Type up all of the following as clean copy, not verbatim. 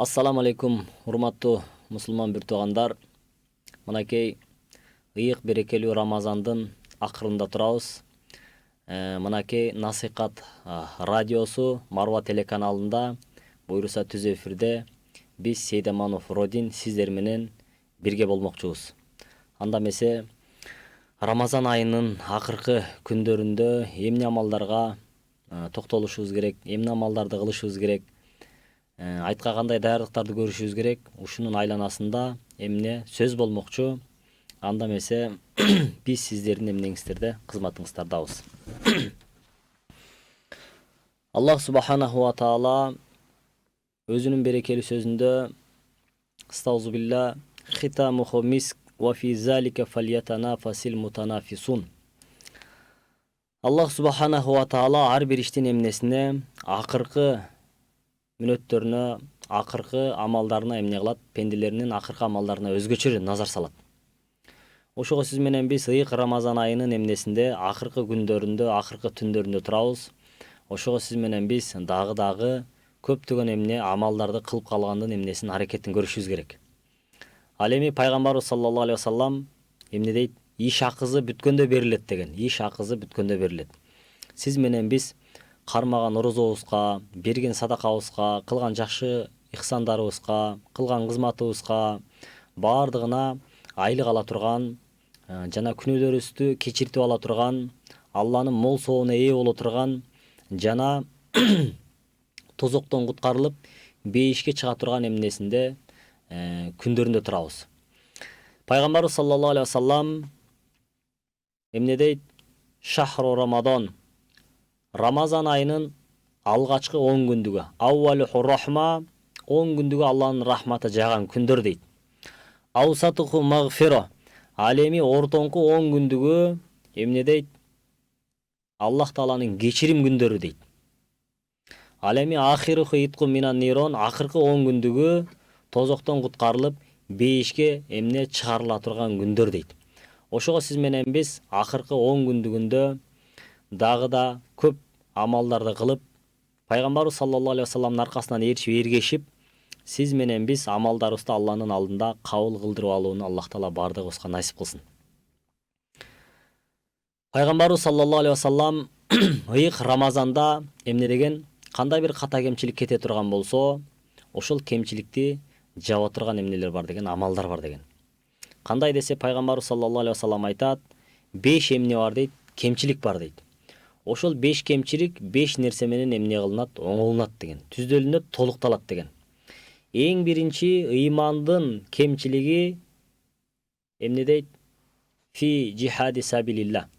Ассаламу алейкум, урматтуу мусулман бир туугандар. Мынакей ыйык берекелүү Рамазандын акырында турабыз. Мынакей Насыйкат радиосу Марва телеканалында буйруса түз эфирде биз Сейдаманов Родин сиздер менен бирге болмокчубуз. Анда эмесе Рамазан айынын акыркы күндөрүндө эмне амалдарга токтолушубуз керек, эмне амалдарды кылышыбыз керек, айтка кандай даярдыктарды көрүшүбүз керек. Ушунун айланасында эмне сөз болмокчу. Анда эмесе биз сиздердин эмнеңиздерде кызматыңыздардабыз. Аллах субханаху ва таала өзүнүн берекелүү сөзүндө Астагфирулла хитамуху миск ва фи залика фальятанафасил мутанафисун. Аллах субханаху ва таала ар бир иштин эмнесине акыркы мүнөттөрүнө, акыркы амалдарына эмне кылат, пенделеринин акыркы амалдарына өзгөчө назар салат. Ошого сиз менен биз ыйык Рамазан айынын эмнесинде акыркы күндөрүндө, акыркы түндөрүндө турабыз. Ошого сиз менен биз дагы көптөгөн эмне амалдарды кылып калгандын эмнесин аракетин көрүшүбүз керек. Ал эми пайгамбарыбыз саллаллаху алейхи вассалам эмне дейт? Иш акызы бүткөндө берилет деген. Иш акызы бүткөндө берилет. Сиз менен биз кармаган орозобузга, берген садакабызга, кылган жакшы ихсандарыбызга, кылган кызматыбызга баардыгына айлык ала турган, жана күнөөлөрүбүздү кечиртип ала турган, Алланын мол соогуна ээ боло турган, жана тозоктон куткарылып бейишке чыга турган эмнесинде күндөрүндө турабыз. Пайгамбарыбыз саллаллаху алейхи вассалам эмне дейт? Шахру Рамадан. Рамазан айынын алгачкы 10 күндүгү, аввалуху рахма, 10 күндүгү Алланын рахматы жааган күндөр дейт. Аусатуху магфира. Ал эми ортоңку 10 күндүгү эмне дейт? Аллах тааланын кечирим күндөрү дейт. Ал эми ахируху итку минан нирон, акыркы 10 күндүгү тозоктон куткарылып бейишке эмне чыгарыла турган күндөр дейт. Ошого сиз менен биз акыркы 10 күндүгүндө дагы да көп амалдарды кылып, пайгамбарыбыз саллаллаху алейхи вассаламдын аркасынан эргешип, сиз менен биз амалдарыбызды Алланын алдында кабыл кылдырып алууну Аллах таала бардыгыбызга насип кылсын. Пайгамбарыбыз саллаллаху алейхи вассалам ыйык Рамазанда эмне деген? Кандай бир ката кемчилик кете турган болсо, ошол кемчиликти жаба турган эмнелер бар деген, амалдар бар деген. Кандай десе пайгамбарыбыз саллаллаху алейхи вассалам айтат, 5 эмне бар дейт, кемчилик бар дейт. Ошол 5 кемчилик 5 нерсе менен эмне кылынат, оңолунат деген, түздөлүнөт, толукталат деген. Эң биринчи ыймандын кемчилиги эмне дейт? Фи жихади сабилилла.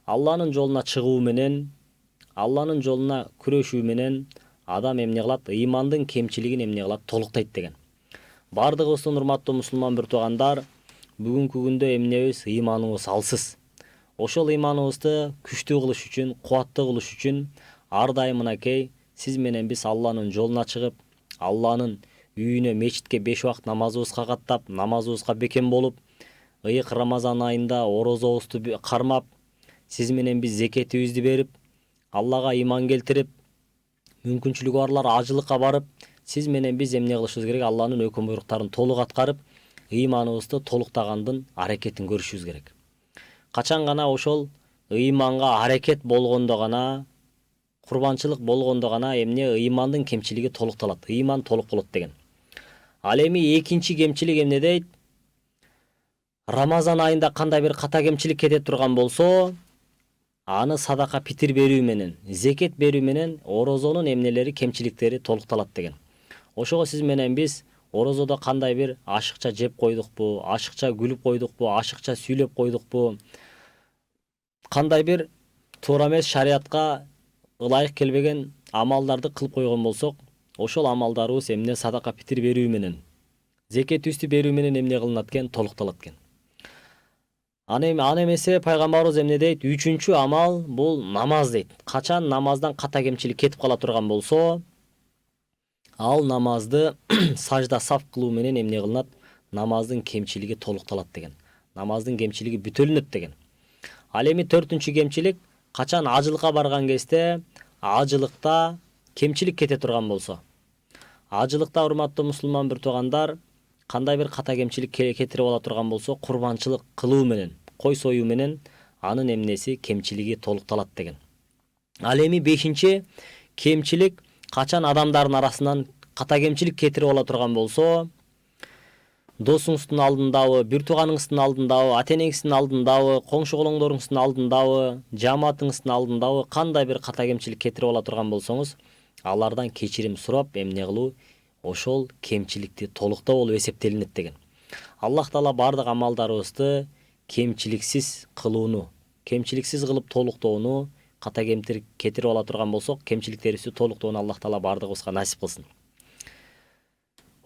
Алланын жолуна чыгуу менен, Алланын жолуна күрөшүү менен адам эмне кылат? Ыймандын кемчилигин эмне кылат? Толуктайт деген. Бардыгыбыздын урматтуу мусулман бир туугандар, бүгүнкү күндө эмнебиз? Ыйманыбыз алсыз. Ошол ыйманыбызды күчтүү кылыш үчүн, кубаттуу кылыш үчүн ар дайым мынакей сиз менен биз Алланын жолуна чыгып, Алланын үйүнө, мечитке 5 убакыт намазыбызга каттап, намазыбызга бекем болуп, ыйык Рамазан айында орозобузду кармап, сиз менен биз зекетибизди берип, Аллага ыйман келтирип, мүмкүнчүлүгү барлар ажылыкка барып, сиз менен биз эмне кылышыбыз керек? Алланын өкүм буйруктарын толук аткарып, ыйманыбызды толуктагандын аракетин көрүшүбүз керек. Качан гана ошол ыйманга аракет болгондо гана, курбанчылык болгондо гана эмне ыймандын кемчилиги толукталат, ыйман толук болот деген. Ал эми экинчи кемчилик эмне дейт? Рамазан айында кандай бир ката кемчилик кете турган болсо, аны садака питир берүү менен, зекет берүү менен орозонун эмнелери, кемчиликтери толукталат деген. Ошого сиз менен биз орозодо кандай бир ашыкча жеп койдукпу, ашыкча күлүп койдукпу, ашыкча сүйлөп койдукпу, кандай бир туура эмес шариятка ылайык келбеген амалдарды кылып койгон болсок, ошол амалдарыбыз эмне садака питир берүү менен, зекетибизди берүү менен эмне кылынат экен? Толукталат экен. Аны эмесе пайгамбарыбыз эмне дейт? Үчүнчү амал бул намаз дейт. Качан намаздан ката кемчилик кетип кала турган болсо, ал намазды сажда саф кылуу менен эмне кылынат? Намаздын кемчилиги толукталат деген. Намаздын кемчилиги бүтөлүнөт деген. Ал эми 4-үнчү кемчилик качан ажылыкка барган кезде, ажылыкта кемчилик кете турган болсо, Ажылыкта урматтуу мусулман бир туугандар, кандай бир ката кемчилик кетирип ала турган болсо, курбанчылык кылуу менен, кой союу менен анын эмнеси кемчилиги толукталат деген. Ал эми 5-чи кемчилик качан адамдардын арасынан ката кемчилик кетирип ала турган болсо, досуңуздун алдындабы, бир тууганыңыздын алдындабы, ата-энеңиздин алдындабы, коңшу колоңдоруңуздун алдындабы, жамаатыңыздын алдындабы кандай бир ката кемчилик кетирип ала турган болсоңуз, алардан кечирим сурап, эмне кылуу, ошол кемчиликти толуктоо болуп эсептелинет деген. Аллах Таала бардык амалдарыбызды кемчиликсиз кылууну, кемчиликсиз кылып толуктоону, ката кемчилик кетирип ала турган болсок, кемчиликтерибизди толуктоону Аллах Таала бардыгыбызга насип кылсын.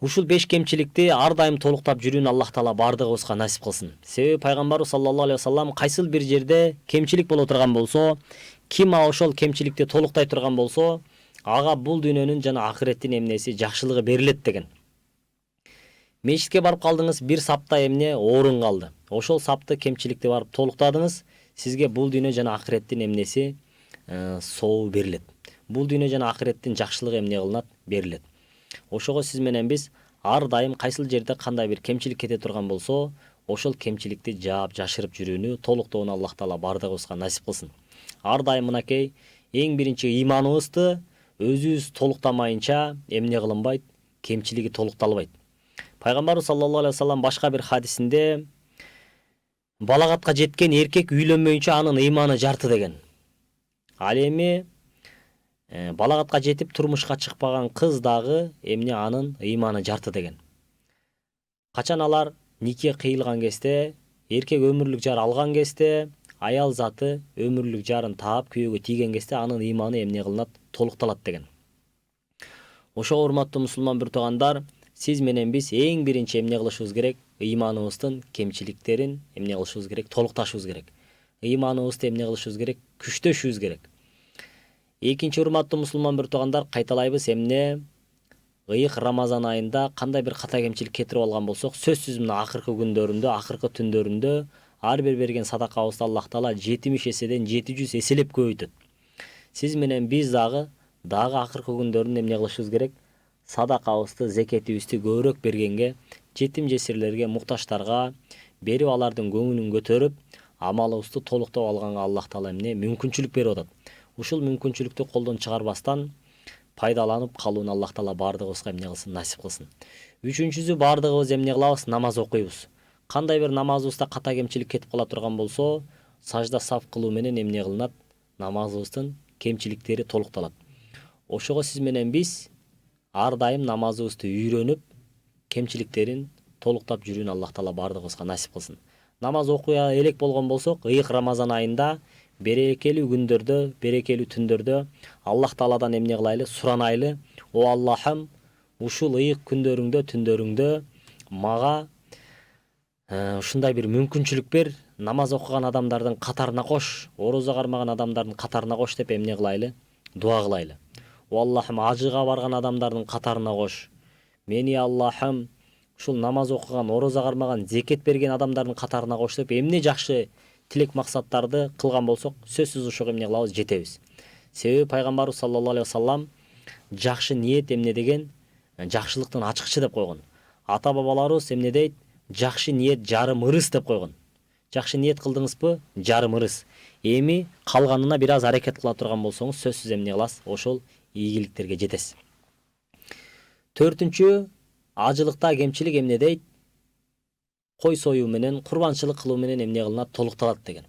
Ушул 5 кемчиликти ар дайым толуктап жүрүүнү Аллах Таала бардыгыбызга насип кылсын. Себеби пайгамбарыбыз саллаллаху алейхи вассалам кайсыл бир жерде кемчилик боло турган болсо, ким ошол кемчиликти толуктай турган болсо, ага бул дүйнөнүн жана ахиреттин эмнеси, жакшылыгы берилет деген. Мешитке барып калдыңыз, бир сапта эмне орун калды. Ошол сапты кемчиликти барып толуктадыңыз, сизге бул дүйнө жана ахиреттин эмнеси сообу берилет. Бул дүйнө жана ахиреттин жакшылыгы эмне кылынат, берилет. Ошого сиз менен биз ар дайым кайсыл жерде кандай бир кемчилик кете турган болсо, ошол кемчиликти жаап жашырып жүрүүнү, толуктоону Аллах Таала бардыгыбызга насип кылсын. Ар дайым мынакей эң биринчи ыйманыбызды өзүбүз толуктамайынча эмне кылынбайт, кемчилиги толукталбайт. Пайгамбарыбыз саллаллаху алейхи вассалам башка бир хадисинде балагатка жеткен эркек үйлөнмөйүнчө анын ыйманы жарты деген. Ал эми балагатка жетип турмушка чыкпаган кыз дагы эмне анын ыйманы жарты деген. Качан алар нике кыйылган кезде, эркек өмүрлүк жар алган кезде, аял заты өмүрлүк жарын таап күйөөгө тийген кезде анын ыйманы эмне кылынат, толукталат деген. Ошого урматтуу мусулман бир туугандар, сиз менен биз эң биринчи эмне кылышыбыз керек? Ыйманыбыздын кемчиликтерин эмне кылышыбыз керек? Толукташыбыз керек. Ыйманыбызды эмне кылышыбыз керек? Күчтөшүбүз керек. Экинчи урматтуу мусулман бир туугандар, кайталайбыз, эмне ыйык Рамазан айында кандай бир ката кемчилик кетирип алган болсок, сөзсүз мына акыркы күндөрүндө, акыркы түндөрүндө ар бир берген садакабызды Аллах Таала 70 эседен 700 эселеп көбөйтөт. Сиз менен биз дагы акыркы күндөрүндө эмне кылышыбыз керек? Садакабызды, зекетибизди көбүрөөк бергенге, жетим жесирлерге, муктаждарга берип алардын көңүлүн көтөрүп, амалыбызды толуктап алганга Аллах Таала эмне мүмкүнчүлүк берип атат. Ушул мүмкүнчүлүктү колдон чыгарбастан пайдаланып калууну Аллах Таала бардыгыбызга эмне кылсын, насип кылсын. Үчүнчүсү, бардыгыбыз эмне кылабыз? Намаз окуйбуз. Кандай бир намазыбызда ката кемчилик кетип кала турган болсо, сажда саф кылуу менен эмне кылынат? Намазыбыздын кемчиликтери толукталат. Ошого сиз менен биз ар дайым намазыбызды үйрөнүп, кемчиликтерин толуктап жүрүүнү Аллах Таала бардыгыбызга насип кылсын. Намаз окуя элек болгон болсок, ыйык Рамазан айында берекелүү күндөрдө, берекелүү түндөрдө Аллах Тааладан эмне кылайлы? Суранайлы. О Аллахым, ушул ыйык күндөрүңдө, түндөрүңдө мага ушундай бир мүмкүнчүлүк бер, намаз окуган адамдардын катарына кош, орозо кармаган адамдардын катарына кош деп эмне кылайлы? Дуа кылайлы. О Аллахым, ажыга барган адамдардын катарына кош. Мени Аллахым, ушул намаз окуган, орозо кармаган, зекет берген адамдардын катарына кош деп эмне жакшы тилек максаттарды кылган болсок, сөзсүз ошого эмне кылабыз? Жетебиз. Себеби пайгамбарыбыз саллаллаху алейхи вассалам жакшы ниет эмне деген? Жакшылыктын ачкычы деп койгон. Ата бабаларыбыз эмне дейт? Жакшы ниет жарым ырыс деп койгон. Жакшы ниет кылдыңызбы? Жарым ырыс. Эми калганына бир аз аракет кыла турган болсоңуз, сөзсүз эмне кыласыз? Ошол ийгиликтерге жетесиз. Төртүнчү, ажылыкта кемчилик эмне дейт? Кой союу менен, курбанчылык кылуу менен эмне кылынат? Толукталат деген.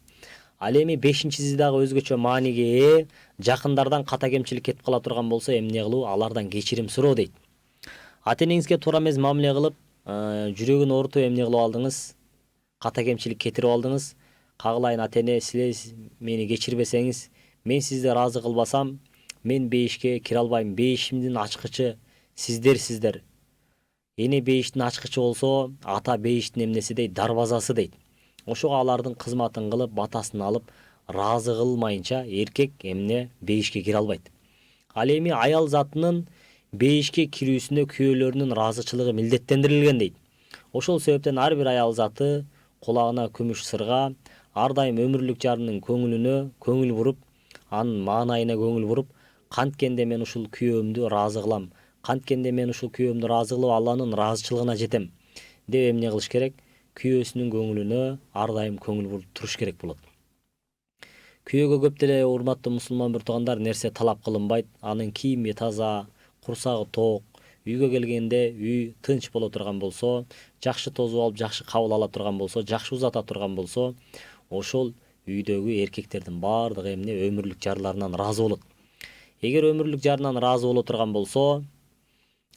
Ал эми бешинчиси дагы өзгөчө мааниге ээ, жакындардан ката кемчилик кетип кала турган болсо эмне кылуу? Алардан кечирим суроо дейт. Ата-энеңизге туура эмес мамиле кылып, жүрөгүн оорутуп эмне кылып алдыңыз? Ката кемчилик кетирип алдыңыз. Кагылайын ата-эне, сиз мени кечирбесеңиз, мен сизди ыраазы кылбасам, мен бейишке кире албайм. Бейишимдин ачкычы сиздерсиздер. Эне бейиштин ачкычы болсо, ата бейиштин эмнеси дейт? Дарбазасы дейт. Ошого алардын кызматын кылып, батасын алып, ыраазы кылмайынча эркек эмне бейишке кире албайт. Ал эми аял затынын бейишке кирүүсүнө күйөөлөрүнүн ыраазычылыгы милдеттендирилген дейт. Ошол себептен ар бир аял заты кулагына күмүш сырга, ар дайым өмүрлүк жарынын көңүлүнө көңүл буруп, анын маанайына көңүл буруп, канткенде мен ушул күйөөмдү ыраазы кылам, Канткенде мен ушул күйөөмдү ыраазы кылып Алланын ыраазычылыгына жетем деп эмне кылыш керек? Күйөөсүнүн көңүлүнө ар дайым көңүл буруп туруш керек болот. Күйөөгө көп деле урматтуу мусулман бир туугандар нерсе талап кылынбайт. Анын кийими таза, курсагы ток, үйгө келгенде үй тынч боло турган болсо, жакшы тосуп алып, жакшы кабыл ала турган болсо, жакшы узата турган болсо, ошол үйдөгү эркектердин баардыгы эмне өмүрлүк жарларынан ыраазы болот. Эгер өмүрлүк жарынан ыраазы боло турган болсо,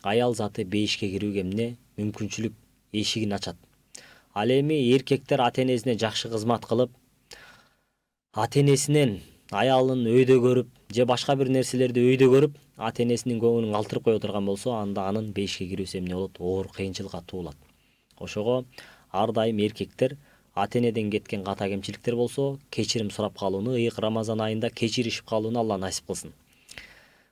аял заты бейишке кирүүгө эмне мүмкүнчүлүк эшигин ачат. Ал эми эркектер ата-энесине жакшы кызмат кылып, ата-энесинен аялын өйдө көрүп же башка бир нерселерди өйдө көрүп, ата-энесинин көңүлүн калтырып кое турган болсо, анда анын бейишке кирүүсү эмне болот? Оор кыйынчылыкка туулат. Ошого ар дайым эркектер ата-энеден кеткен ката кемчиликтер болсо, кечирим сурап калууну, ыйык Рамазан айында кечиришип калууну Алла насип кылсын.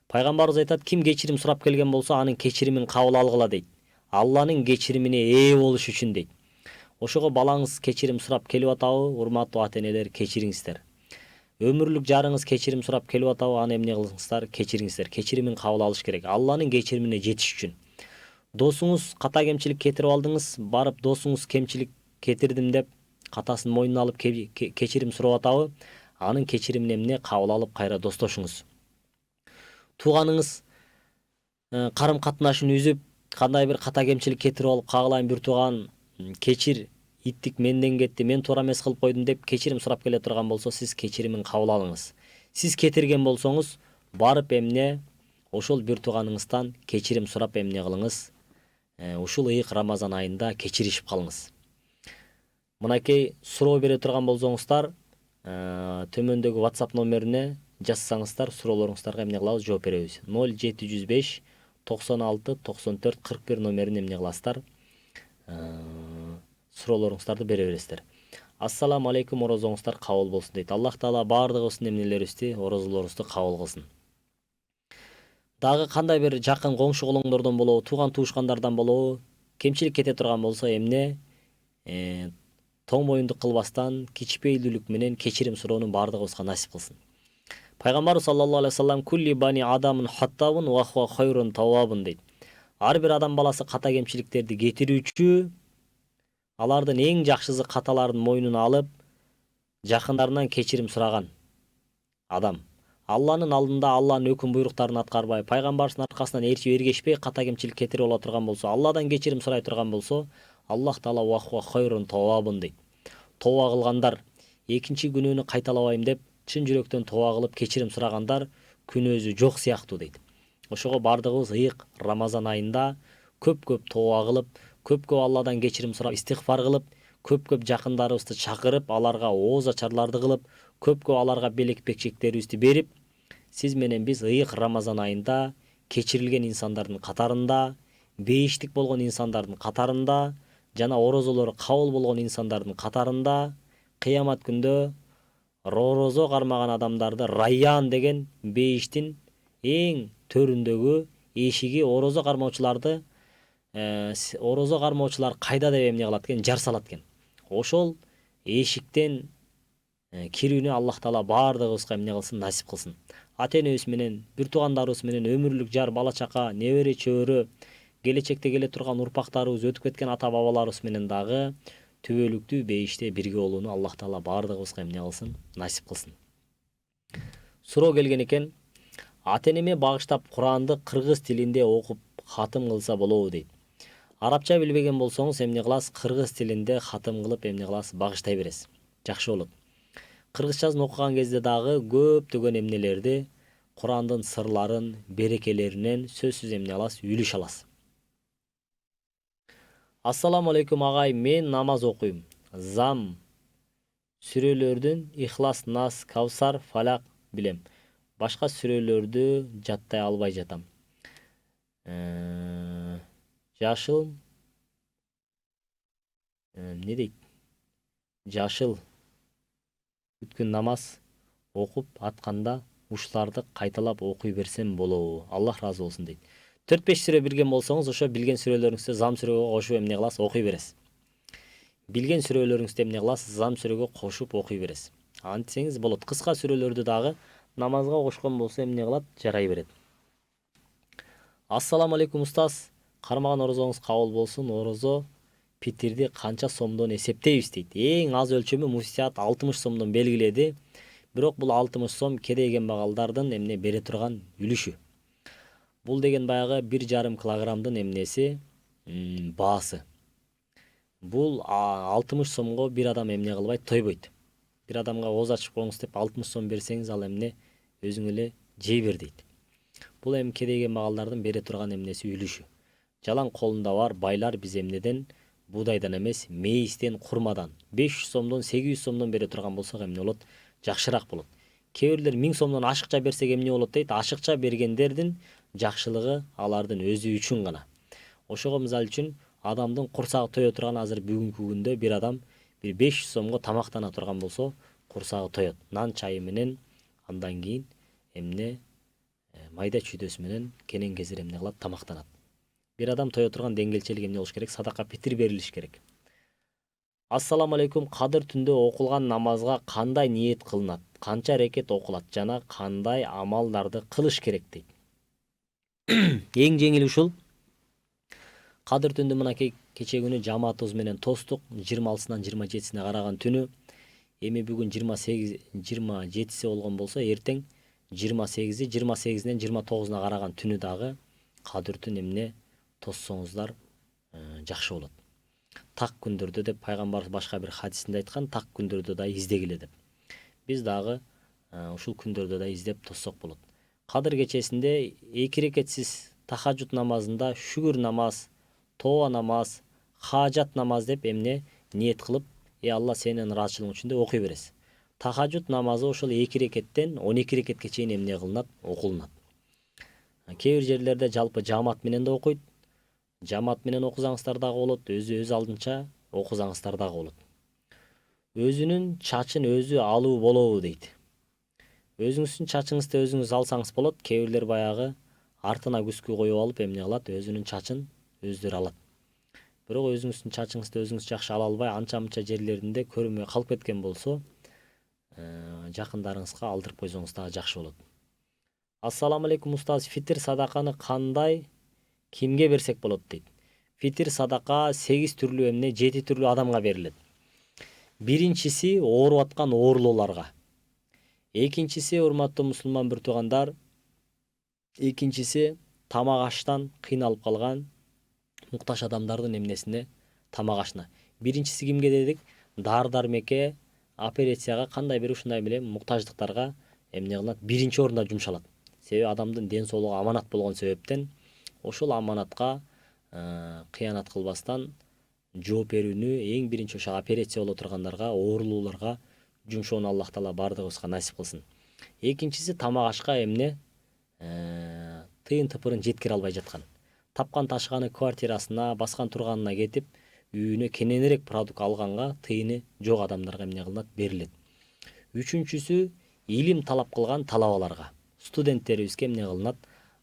Пайгамбарыбыз айтат, ким кечирим сурап келген болсо, анын кечиримин кабыл алгыла дейт. Алланын кечиримине ээ болуш үчүн дейт. Ошого балаңыз кечирим сурап келип атабы, урматтуу ата-энелер, кечириңиздер. Өмүрлүк жарыңыз кечирим сурап келип атабы, аны эмне кылыңыздар? Кечириңиздер. Кечиримин кабыл алыш керек. Алланын кечиримине жетиш үчүн. Досуңуз ката кемчилик кетирип алдыңыз, барып досуңуз кемчилик кетирдим деп катасын мойнуна алып кечирим сурап атабы, анын кечиримин эмне кабыл алып кайра достошуңуз. Тууганыңыз карым катнашын үзүп, кандай бир ката кемчилик кетирип алып, кагылайын бир тууган, кечир, иттик менден кетти, мен туура эмес кылып койдум деп кечирим сурап келе турган болсо, сиз кечиримин кабыл алыңыз. Сиз кетирген болсоңуз, барып эмне ошол бир тууганыңыздан кечирим сурап эмне кылыңыз? Ушул ыйык Рамазан айында кечиришип калыңыз. Мынакей суроо бере турган болсоңуздар, төмөндөгү WhatsApp номерине жазсаңыздар, суроолоруңуздарга эмне кылабыз? Жооп беребиз. 0705 96 94 41 номерине эмне кыласыздар? Суроолоруңуздарды бере бересиздер. Ассаламу алейкум, орозоңуздар кабыл болсун дейт. Аллах таала баардыгыбыздын эмнелерибизди, орозолорубузду кабыл кылсын. Дагы кандай бир жакын коңшу колоңдордон болобу, тууган туушкандардан болобу, кемчилик кете турган болсо эмне тоң моюндук кылбастан кичпейилдүүлүк менен кечирим суроонун баардыгыбызга насип кылсын. Пайгамбар саллаллаху алейхи вассалам кулли бани адамын хаттабын ва хуа хайрун тавабын дейт. Ар бир адам баласы ката кемчиликтерди кетирүүчү, алардын эң жакшысы каталарын мойнуна алып, жакындарынан кечирим сураган адам. Алланын алдында Алланын өкүм буйруктарын аткарбай, пайгамбардын аркасынан эргешпей ката кемчилик кетирип ала турган болсо, Алладан кечирим сурай турган болсо, Аллах таала ва хуа хайрун тавабын дейт. Тооба кылгандар, экинчи күнөөнү кайталабайм деп чын жүрөктөн тооба кылып кечирим сурагандар күнөөсү жок сыяктуу дейт. Ошого баардыгыбыз ыйык Рамазан айында көп-көп тооба кылып, көп-көп Алладан кечирим сурап, истигфар кылып, көп-көп жакындарыбызды чакырып, аларга ооз ачарларды кылып, көп-көп аларга белек бекчектерибизди берип, сиз менен биз ыйык Рамазан айында кечирилген инсандардын катарында, бейиштик болгон инсандардын катарында, жана орозолору кабыл болгон инсандардын катарында, кыямат күндө орозо кармаган адамдарды Райян деген бейиштин эң төрүндөгү эшиги, орозо кармоочуларды орозо кармоочулар кайда деп эмне кылат экен? Жар салат экен. Ошол эшиктен кирүүнү Аллах таала баардыгыбызга эмне кылсын? Насип кылсын. Ата-энебиз менен, бир туугандарыбыз менен өмүрлүк жар, бала чака, небере чөбөрө, келечекте келе турган урпактарыбыз, өтүп кеткен ата бабаларыбыз менен дагы түбөлүктүү бейиште бирге болууну Аллах таала баардыгыбызга эмне кылсын? Насип кылсын. Суроо келген экен. Ата-энеме багыштап Куранды кыргыз тилинде окуп хатым кылса болобу дейт. Арабча билбеген болсоңуз эмне кыласыз? Кыргыз тилинде хатым кылып эмне кыласыз? Багыштай бересиз. Жакшы болот. Кыргызчасын окуган кезде дагы көптөгөн эмнелерди, Курандын сырларын, берекелеринен сөзсүз эмне аласыз? Үлүш аласыз. Ассаламу алейкум агай, мен намаз окуйм. Зам сүрөлөрдүн Ихлас, Нас, Кавсар, Фалак билем. Башка сүрөлөрдү жаттай албай жатам. Жашыл эмне дейт? Жашыл бүткүн намаз окуп атканда ушуларды кайталап окуй берсем болобу? Аллах разы болсун дейт. 4-5 сүрө билген болсоңуз, ошо билген сүрөлөрүңүздү зам сүрөгө кошуп эмне кыласыз? Окуй бересиз. Билген сүрөлөрүңүздү эмне кыласыз? Зам сүрөгө кошуп окуй бересиз. Антсеңиз болот. Кыска сүрөлөрдү дагы намазга кошкон болсо эмне кылат? Жарай берет. Ассаламу алейкум устаз. Кармаган орозоңуз кабыл болсун. Орозо питирди канча сомдон эсептейбиз дейт. Эң аз өлчөмү муфтият 60 сомдон белгиледи. Бирок бул 60 сом кедей кембагалдардын эмне бере турган үлүшү. Бул деген баягы 1,5 килограммдын эмнеси баасы. Бул 60 сомго бир адам эмне кылбайт, тойбойт. Бир адамга ооз ачып коюңуз деп 60 сом берсеңиз ал эмне өзүң эле жей бер дейт. Бул эми кедей кембагалдардын бере турган эмнеси үлүшү. Жалаң колунда бар байлар биз эмнеден, буудайдан эмес, мейистен, курмадан 500 сомдон, 800 сомдон бере турган болсок эмне болот? Жакшыраак болот. Кээ бирлер 1000 сомдон ашыкча берсек эмне болот дейт? Ашыкча бергендердин жакшылыгы алардын өзү үчүн гана. Ошого мисалы үчүн адамдын курсагы тое турган азыр бүгүнкү күндө бир адам бир 500 сомго тамактана турган болсо, курсагы тоет. Нан чайы менен, андан кийин эмне майда чүйдөсү менен кенен кезир эмне кылат? Тамактанат. Бир адам тое турган деңгээлчилик эмне болуш керек? Садака питир берилиш керек. Ассаламу алейкум. Кадыр түндө окулган намазга кандай ниет кылынат? Канча рекет окулат жана кандай амалдарды кылыш керек дейт. Эң жеңили ушул. Кадыр түндө мынакей кече күнү жамаатыбыз менен тостук 26-сынан 27-сине караган түнү. Эми бүгүн 27-си болгон болсо, эртең 28-и, 28-ден 29-уна караган түнү дагы кадыр түн эмне тоссоңуздар жакшы болот. Так күндөрдө деп пайгамбарыбыз башка бир хадисинде айткан, так күндөрдө да издегиле деп. Биз дагы ушул күндөрдө да издеп тоссок болот. Кадыр кечесинде 2 рекетсиз тахажжуд намазында шүгүр намаз, тооба намаз, хажат намаз деп эмне ниет кылып, Алла сенин ыраазычылыгың үчүн деп окуй бересиз. Тахажжуд намазы ошол 2 рекеттен 12 рекетке чейин эмне кылынат? Окулунат. Кээ бир жерлерде жалпы жамаат менен да окуйт. Жамаат менен окусаңыздар дагы болот, өз алдынча окусаңыздар дагы болот. Өзүнүн чачын өзү алуу болобу дейт. Өзүңүздүн чачыңызды өзүңүз алсаңыз болот. Кээ бирлер баягы артына күскү коюп алып эмне кылат? Өзүнүн чачын өздөрү алат. Бирок өзүңүздүн чачыңызды өзүңүз жакшы ала албай, анча-мынча жерлеринде көрүнбөй калып кеткен болсо, жакындарыңызга алдырып койсоңуз дагы жакшы болот. Ассаламу алейкум устаз. Фитир садаканы кандай кимге берсек болот дейт. Фитир садака 8 түрлүү эмне 7 түрлүү адамга берилет. Биринчиси ооруп аткан оорлууларга. Экинчиси урматтуу мусулман бир туугандар, экинчиси тамак аштан кыйналып калган муктаж адамдардын эмнесине, тамак ашына. Биринчиси кимге дедик? Дары-дармекке, операцияга, кандай бир ушундай билем муктаждыктарга эмне кылынат? Биринчи орунда жумшалат. Себеби адамдын ден соолугу аманат болгон себептен ошол аманатка кыянат кылбастан жооп берүүнү эң биринчи ошо операция боло тургандарга, оорулууларга жумшоону Аллах Таала бардыгыбызга насип кылсын. Экинчиси тамак ашка эмне тыйын тыпырын жеткире албай жаткан. Тапкан ташканы квартирасына, баскан турганына кетип, үйүнө кененирээк продукт алганга тыйыны жок адамдарга эмне кылынат? Берилет. Үчүнчүсү илим талап кылган талабаларга, студенттерибизге эмне кылынат?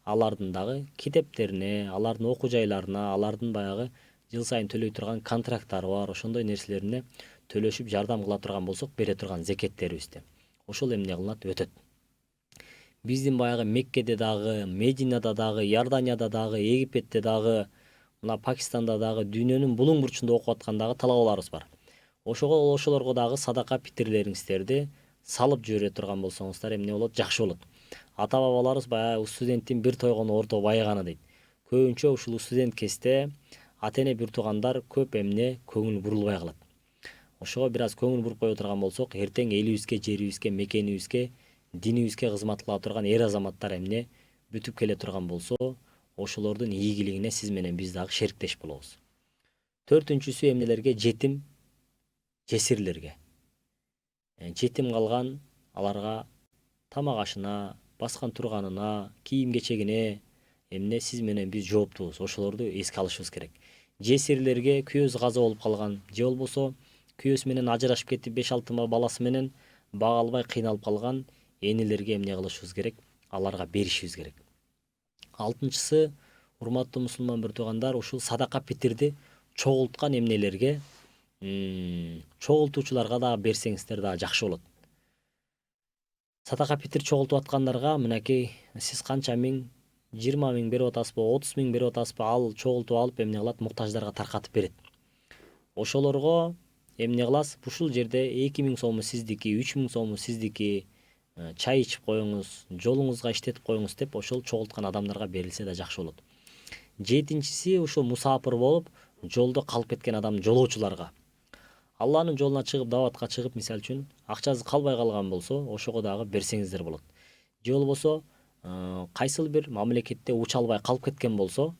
Алардын дагы китептерине, алардын окуу жайларына, алардын баягы жыл сайын төлөй турган контракттары бар, ошондой нерселерине төлөшүп жардам кыла турган болсок, бере турган зекеттерибизди. Ошол эмне кылынат? Өтөт. Биздин баягы Меккеде дагы, Мединада дагы, Иорданияда дагы, Египетте дагы, мына Пакистанда дагы, дүйнөнүн булуң бурчунда окуп аткан дагы талабаларыбыз бар. Ошолорго дагы садака питирлериңиздерди салып жибере турган болсоңуздар эмне болот? Жакшы болот. Ата-бабаларыбыз баягы студенттин бир тойгону орто байыганы дейт. Көбүнчө ушул студент кезде ата-эне бир туугандар көп эмне көңүл бурулбай калат. Ошого бир аз көңүл буруп кое турган болсок, эртең элибизге, жерибизге, мекенибизге, динибизге кызмат кыла турган эр азаматтар эмне бүтүп келе турган болсо, ошолордун ийгилигине сиз менен биз дагы шериктеш болобуз. Төртүнчүсү эмнелерге? Жетим жесирлерге. Жетим калган аларга тамак ашына, баскан турганына, кийим кечегине эмне сиз менен биз жооптубуз. Ошолорду эске алышыбыз керек. Жесирлерге күйөөсү каза болуп калган же болбосо күйөөсү менен ажырашып кетип 5-6 баласы менен бага албай кыйналып калган энелерге эмне кылышыбыз керек? Аларга беришибиз керек. Алтынчысы, урматтуу мусулман бир туугандар, ушул садака питирди чогулткан эмнелерге, чогултуучуларга да берсеңиздер да жакшы болот. Садака питир чогултуп аткандарга мынакей сиз канча миң 20 миң берип атасызбы, 30 миң берип атасызбы, ал чогултуп алып эмне кылат, муктаждарга таркатып берет. Ошолорго эмне кыласыз? Ушул жерде 2 миң сому сиздики, 3 миң сому сиздики, чай ичип коюңуз, жолуңузга иштетип коюңуз деп ошол чогулткан адамдарга берилсе да жакшы болот. Жетинчиси ушул мусапыр болуп жолдо калып кеткен адам, жолоочуларга. Алланын жолуна чыгып, даватка чыгып, мисалы үчүн акчасы калбай калган болсо, ошого дагы берсеңиздер болот. Же болбосо кайсыл бир мамлекетте уча албай калып кеткен болсо,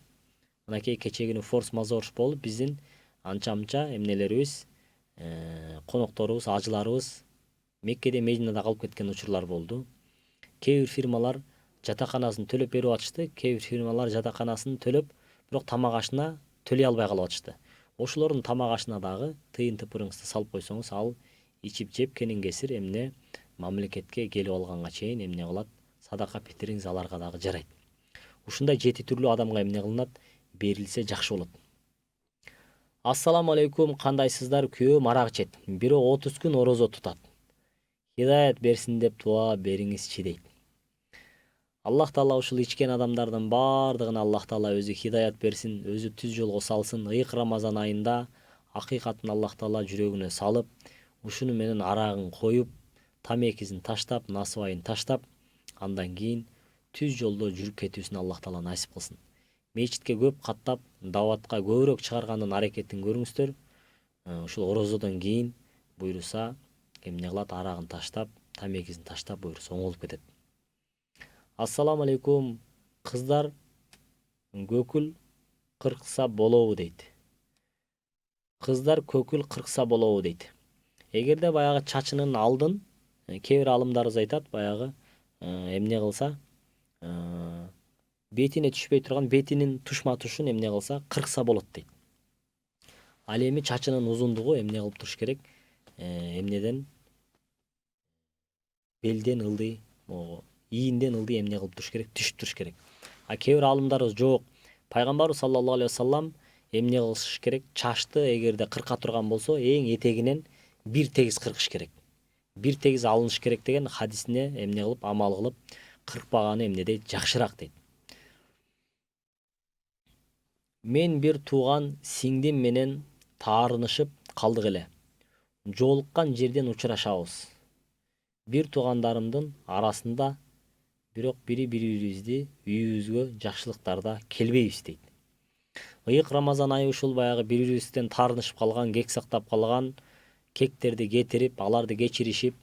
мынакей кечегине форс-мажор болуп биздин анча-мынча эмнелерибиз, конокторубуз, ажыларыбыз Меккеде, Мединада калып кеткен учурлар болду. Кээ бир фирмалар жатаканасын төлөп берип атышты, кээ бир фирмалар жатаканасын төлөп, бирок тамак ашына төлөй албай калып атышты. Ошолордун тамак ашына дагы тыйын тыпырыңызды салып койсоңуз, ал ичип жеп кенен кесир эмне мамлекетке келип алганга чейин эмне кылат, садака петириңиз аларга дагы жарайт. Ушундай 7 түрлүү адамга эмне кылынат, берилсе жакшы болот. Ассаламу алейкум, кандайсыздар? Күйөөм арак ичет, бирок 30 күн орозо тутат. Хидаят берсин деп дуа бериңизчи дейт. Аллах Таала ушул ичкен адамдардын бардыгына Аллах Таала өзү хидаят берсин, өзү түз жолго салсын. Ыйык Рамазан айында акыйкатын Аллах Таала жүрөгүнө салып, ушуну менен арагын коюп, тамекисин таштап, насыбайын таштап, андан кийин түз жолдо жүрүп кетүүсүн Аллах Таала насип кылсын. Мечитке көп каттап, даватка көбүрөөк чыгаргандын аракетин көрүңүздөр. Ушул орозодон кийин буйруса эмне кылат, арагын таштап, тамекисин таштап буйруса оңолуп кетет. Ассаламу алейкум, кыздар көкүл кыркса болобу дейт. Кыздар көкүл кыркса болобу дейт. Эгерде баягы чачынын алдын, кээ бир алымдарыбыз айтат, баягы эмне кылса, бетине түшпөй турган, бетинин тушма тушун эмне кылса, кыркса болот дейт. Ал эми чачынын узундугу эмне кылып туруш керек? Эмнеден, белден ылдый, ийинден ылдый эмне кылып туруш керек? Түшүп туруш керек. А кээ бир алымдарыбыз жок. Пайгамбарыбыз саллаллаху алейхи вассалам эмне кылыш керек? Чачты эгерде кырка турган болсо, эң этегинен бир тегиз кыркыш керек. Бир тегиз алыныш керек деген хадисине эмне кылып, амал кылып, кыркпаганы эмне дейт? Жакшыраак дейт. Мен бир тууган сиңдим менен таарынышып калдык эле. Жолуккан жерден учурашабыз. Бир туугандарымдын арасында, бирок бири-бирибизди үйүбүзгө жакшылыктарда келбейбиз дейт. Ыйык Рамазан айы ушул баягы бири-бирибизден таарынышып калган, кек сактап калган кектерди кетирип, аларды кечиришип,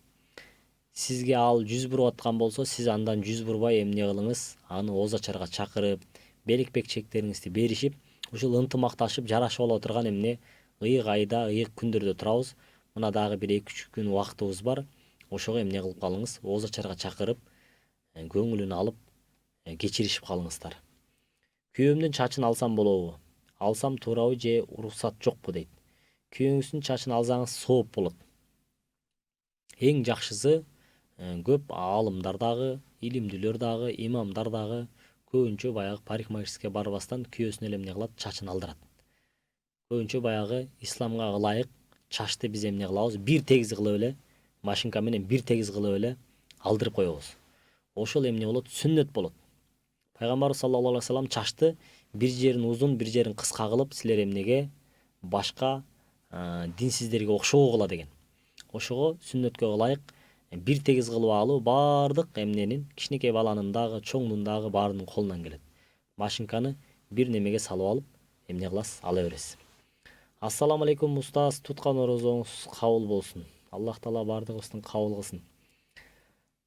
сизге ал 100 буруп аткан болсо, сиз андан 100 бурбай эмне кылыңыз? Аны ооз ачарга чакырып, белек-бек чектериңизди беришип, ушул ынтымакташып, жарашып ала турган эмне ыйык айда, ыйык күндөрдө турабыз. Мына дагы бир 2-3 күн убактыбыз бар. Ошого эмне кылып калыңыз? Ооз ачарга чакырып, көңүлүн алып, кечиришип калыңыздар. Күйөөмдүн чачын алсам болобу? Алсам туурабы же уруксат жокпу дейт. Күйөөңүздүн чачын алсаңыз сооп болот. Эң жакшысы, көп аалымдар дагы, илимдүүлөр дагы, имамдар дагы көбүнчө баягы парикмахерскийге барбастан күйөөсүнө эле эмне кылат? Чачын алдырат. Көбүнчө баягы исламга ылайык чачты биз эмне кылабыз? Бир тегиз кылып эле, машинка менен бир тегиз кылып эле алдырып коебуз. Ошол эмне болот? Сүннөт болот. Пайгамбар саллаллаху алейхи вассалам чачты бир жерин узун, бир жерин кыска кылып, силер эмнеге башка динсиздерге окшогула деген. Ошого сүннөткө ылайык бир тегиз кылып алуу бардык эмненин, кичинекей баланын дагы, чоңдун дагы баарынын колунан келет. Машинканы бир немеге салып алып, эмне кыласыз? Ала бересиз. Ассаламу алейкум устаз, туткан орозоңуз кабыл болсун. Аллах Таала бардыгыбыздын кабыл кылсын.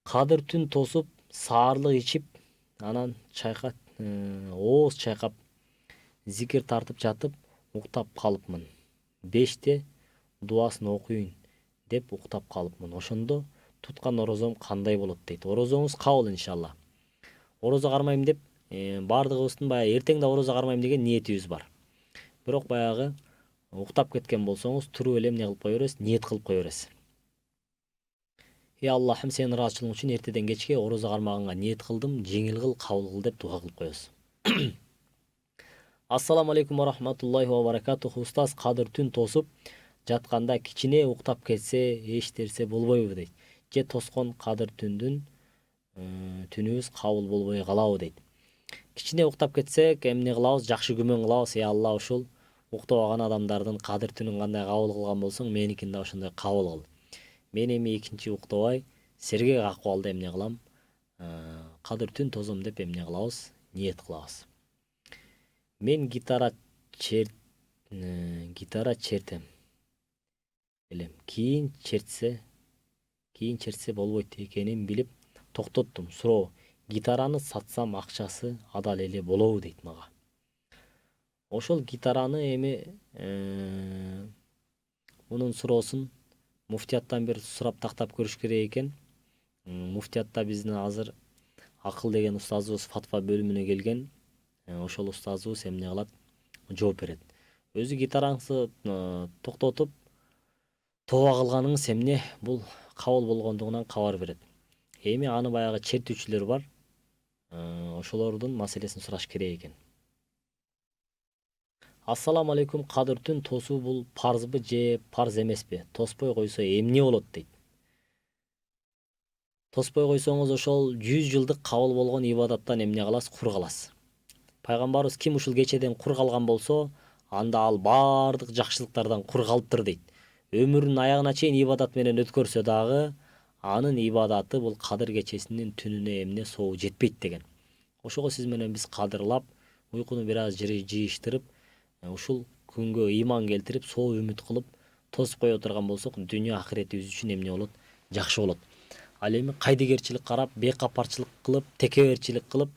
Кадыр түн тосуп, саарлык ичип, анан чайкап, ооз чайкап, зикир тартып жатып, уктап калыпмын. 5те дуасын окуйын деп уктап калыпмын. Ошондо туткан орозом кандай болот дейт. Орозоңуз кабыл иншалла. Орозо кармайм деп, бардыгыбыздын баягы эртең да орозо кармайм деген ниетибиз бар. Бирок баягы уктап кеткен болсоңуз, туруп эле эмне кылып кое бересиз? Ниет кылып кое бересиз. Аллахым, сенин ыраазычылыгың үчүн эртеден кечке орозо кармаганга ниет кылдым, жеңил кыл, кабыл кыл деп дуа кылып коебуз. Ассаламу алейкум ва рахматуллахи ва баракатуху. Устаз, кадыр түн тосуп жатканда кичине уктап кетсе, эч болбойбу дейт. Же тоскон кадыр түнүбүз кабыл болбой калабы дейт. Кичине уктап кетсек, эмне кылабыз? Жакшы күмөн кылабыз. Алла ушул уктабаган адамдардын кадыр түнүн кандай кабыл кылган болсоң, меникин да ошондой кабыл кыл. Мен эми экинчи уктабай, сергек акыбалда эмне кылам? Кадыр түн тозом деп эмне кылабыз? Ниет кылабыз. Мен гитара чертем. Элем. Кийин чертсе болбойт экенин билип токтоттум. Суроо: гитараны сатсам акчасы адал эле болобу дейт мага. Ошол гитараны эми мунун суроосун муфтияттан бир сурап тактап көрүш керек экен. Муфтиятта биздин азыр акыл деген устазыбыз фатва бөлүмүнө келген. Ошол устазыбыз эмне кылат? Жооп берет. Өзү гитараңызды токтотуп тооба кылганыңыз эмне? Бул кабыл болгондугунан кабар берет. Эми аны баягы чертүүчүлөр бар. Ошолордун маселесин сураш керек экен. Ассаламу алейкум, кадыр түн тосуу бул парзбы же парз эмеспи? Тоспой койсо эмне болот дейт. Тоспой койсоңуз ошол 100 жылдык кабыл болгон ибадаттан эмне кыласыз? Кур каласыз. Пайгамбарыбыз ким ушул кечеден кур калган болсо, анда ал бардык жакшылыктардан кур калыптыр дейт. Өмүрүнүн аягына чейин ибадат менен өткөрсө дагы, анын ибадаты бул кадыр кечесинин түнүнө эмне соогу жетпейт деген. Ошого сиз менен биз кадырлап, уйкуну бир аз жыйыштырып, ушул күнгө ыйман келтирип, соо үмүт кылып, тосуп кое турган болсок, дүйнө ахиретибиз үчүн эмне болот? Жакшы болот. Ал эми кайдыгерчилик карап, бейкапарчылык кылып, текеберчилик кылып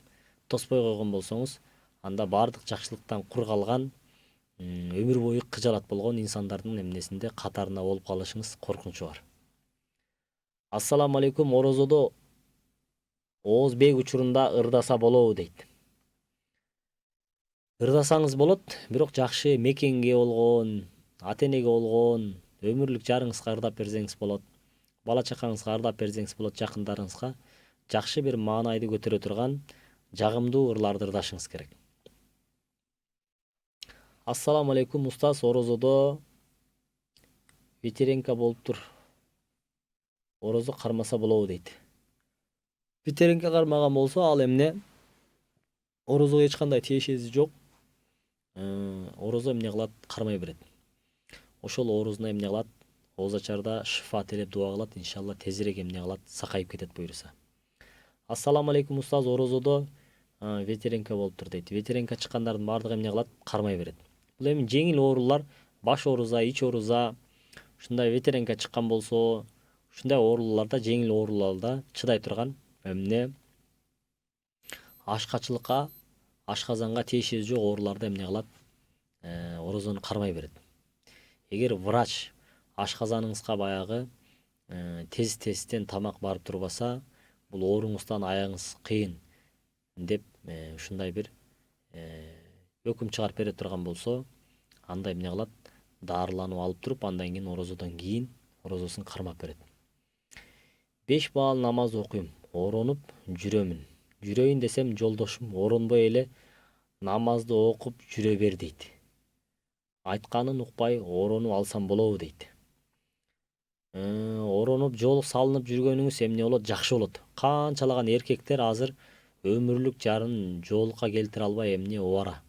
тоспой койгон болсоңуз, анда бардык жакшылыктан кур калган, өмүр бою кыжалат болгон инсандардын эмнесинде катарында болуп калышыңыз коркунучу бар. Ассаламу алейкум, орозодо ооз бек учурунда ырдаса болобу дейт. Ырдасаңыз болот, бирок жакшы мекенге болгон, ата-энеге болгон, өмүрлүк жарыңызга ырдап берсеңиз болот. Бала чакаңызга ырдап берсеңиз болот, жакындарыңызга жакшы бир маанайды көтөрө турган жагымдуу ырларды ырдашыңыз керек. Ассаламу алейкум, устаз, орозодо ветеринка болуптур. Орозо кармаса болобу дейт. Ветеринка кармаган болсо, ал эмне? Орозого эч кандай тиешеси жок. Орозо эмне кылат? Кармай берет. Ошол оорузуна эмне кылат? Ооз ачарда шифа тилеп дуа кылат, иншалла тезирээк эмне кылат? Сакайып кетет буюрса. Ассаламу алейкум, устаз, орозодо ветеринка болуптур дейт. Ветеринка чыккандардын баардыгы эмне кылат? Кармай берет. Бул эми жеңил оорулар, баш ооруза, ич ооруза, ушундай ветеринка чыккан болсо, ушундай ооруларда, жеңил ооруларда чыдай турган эмне? Ашкачылыкка, ашказанга тиешеси жок ооруларда эмне кылат? Орозону кармай берет. Эгер врач ашказаныңызга баягы тез-тезден тамак барып турбаса, бул ооруңуздан аягыңыз кыйын деп ушундай бир өкүм чыгарып бере турган болсо, анда эмне кылат? Дарыланып алып туруп, андан кийин орозодон кийин орозосун кармап берет. 5 баал намаз окуйм, оронуп жүрөмүн. Жүрөйүн десем жолдошум оронбой эле намазды окуп жүрө бер дейт. Айтканын укпай оронуп алсам болобу дейт. Оронуп жоолук салынып жүргөнүңүз эмне болот? Жакшы болот. Канчалаган эркектер азыр өмүрлүк жарын жоолукка келтире албай эмне убара.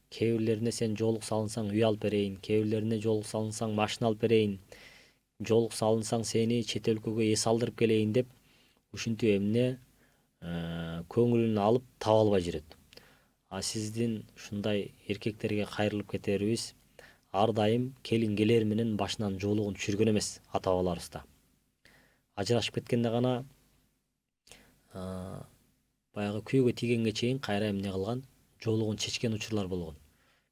Кээ бирлерине сен жоолук салынсаң үй алып берейин, кээ бирлерине жоолук салынсаң машина алып берейин, жоолук салынсаң сени чет өлкөгө эс алдырып келейин деп ушинтип эмне көңүлүн алып таба албай жүрөт. А сиздин ушундай эркектерге кайрылып кетерибиз, ар дайым келин келер менен башынан жоолугун түшүргөн эмес ата бабаларыбызда. Ажырашып кеткенде гана баягы күйөөгө тийгенге чейин кайра эмне кылган? Жоолугун чечкен учурлар болгон.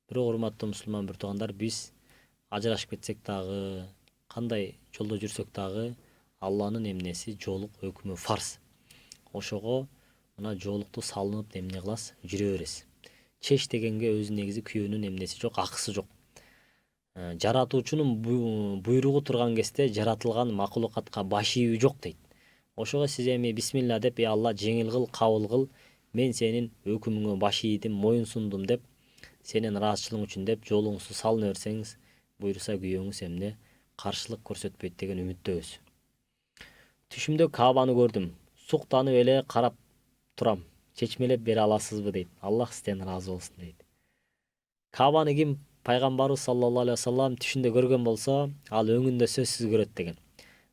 Бирок урматтуу мусулман бир туугандар, биз ажырашып кетсек дагы, кандай жолдо жүрсөк дагы Алланын эмнеси жоолук өкүмү фарз. Ошого мына жоолукту салынып эмне кыласыз? Жүрө бересиз. Чеч дегенге өзү негизи күйөөнүн эмнеси жок, акысы жок. Жаратуучунун буйругу турган кезде жаратылган макулукатка баш ийүү жок дейт. Ошого сиз эми бисмилла деп, Алла жеңил кыл, кабыл кыл, мен сенин өкүмүңө баш ийдим, моюн сундум деп, сенин ыраазычылыгың үчүн деп жоолугуңузду салына берсеңиз, буюрса күйөөңүз эмне? Каршылык көрсөтпөйт деген үмүттөбүз. Түшүмдө Каабаны көрдүм. Суктанып эле карап турам. чечмелеп бере аласызбы дейт. Аллах сизден ыраазы болсун дейт. Кабаны ким пайгамбарыбыз саллаллаху алейхи вассалам түшүндө көргөн болсо, ал өңүндө сөзсүз көрөт деген.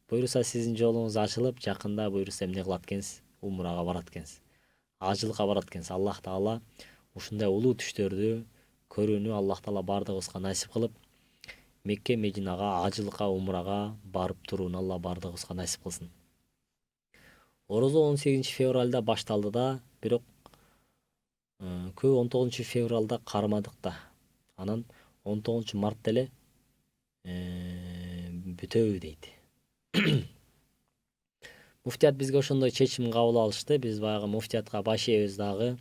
Буюрса сиздин жолуңуз ачылып, жакында буюрса эмне кылат экенсиз? Умрага барат экенсиз. Ажылыкка барат экенсиз. Аллах таала ушундай улуу түштөрдү көрүүнү Аллах таала бардыгыбызга насип кылып, Мекке Мединага ажылыкка, умрага барып турууну Алла бардыгыбызга насип кылсын. Орозо 18-февралда башталды да, бирок көбү 19-февралда кармадык да. Анан 19-мартта эле бүтөбү дейт. Муфтият бизге ошондой чечим кабыл алышты. Биз баягы муфтиятка баш ийебиз дагы.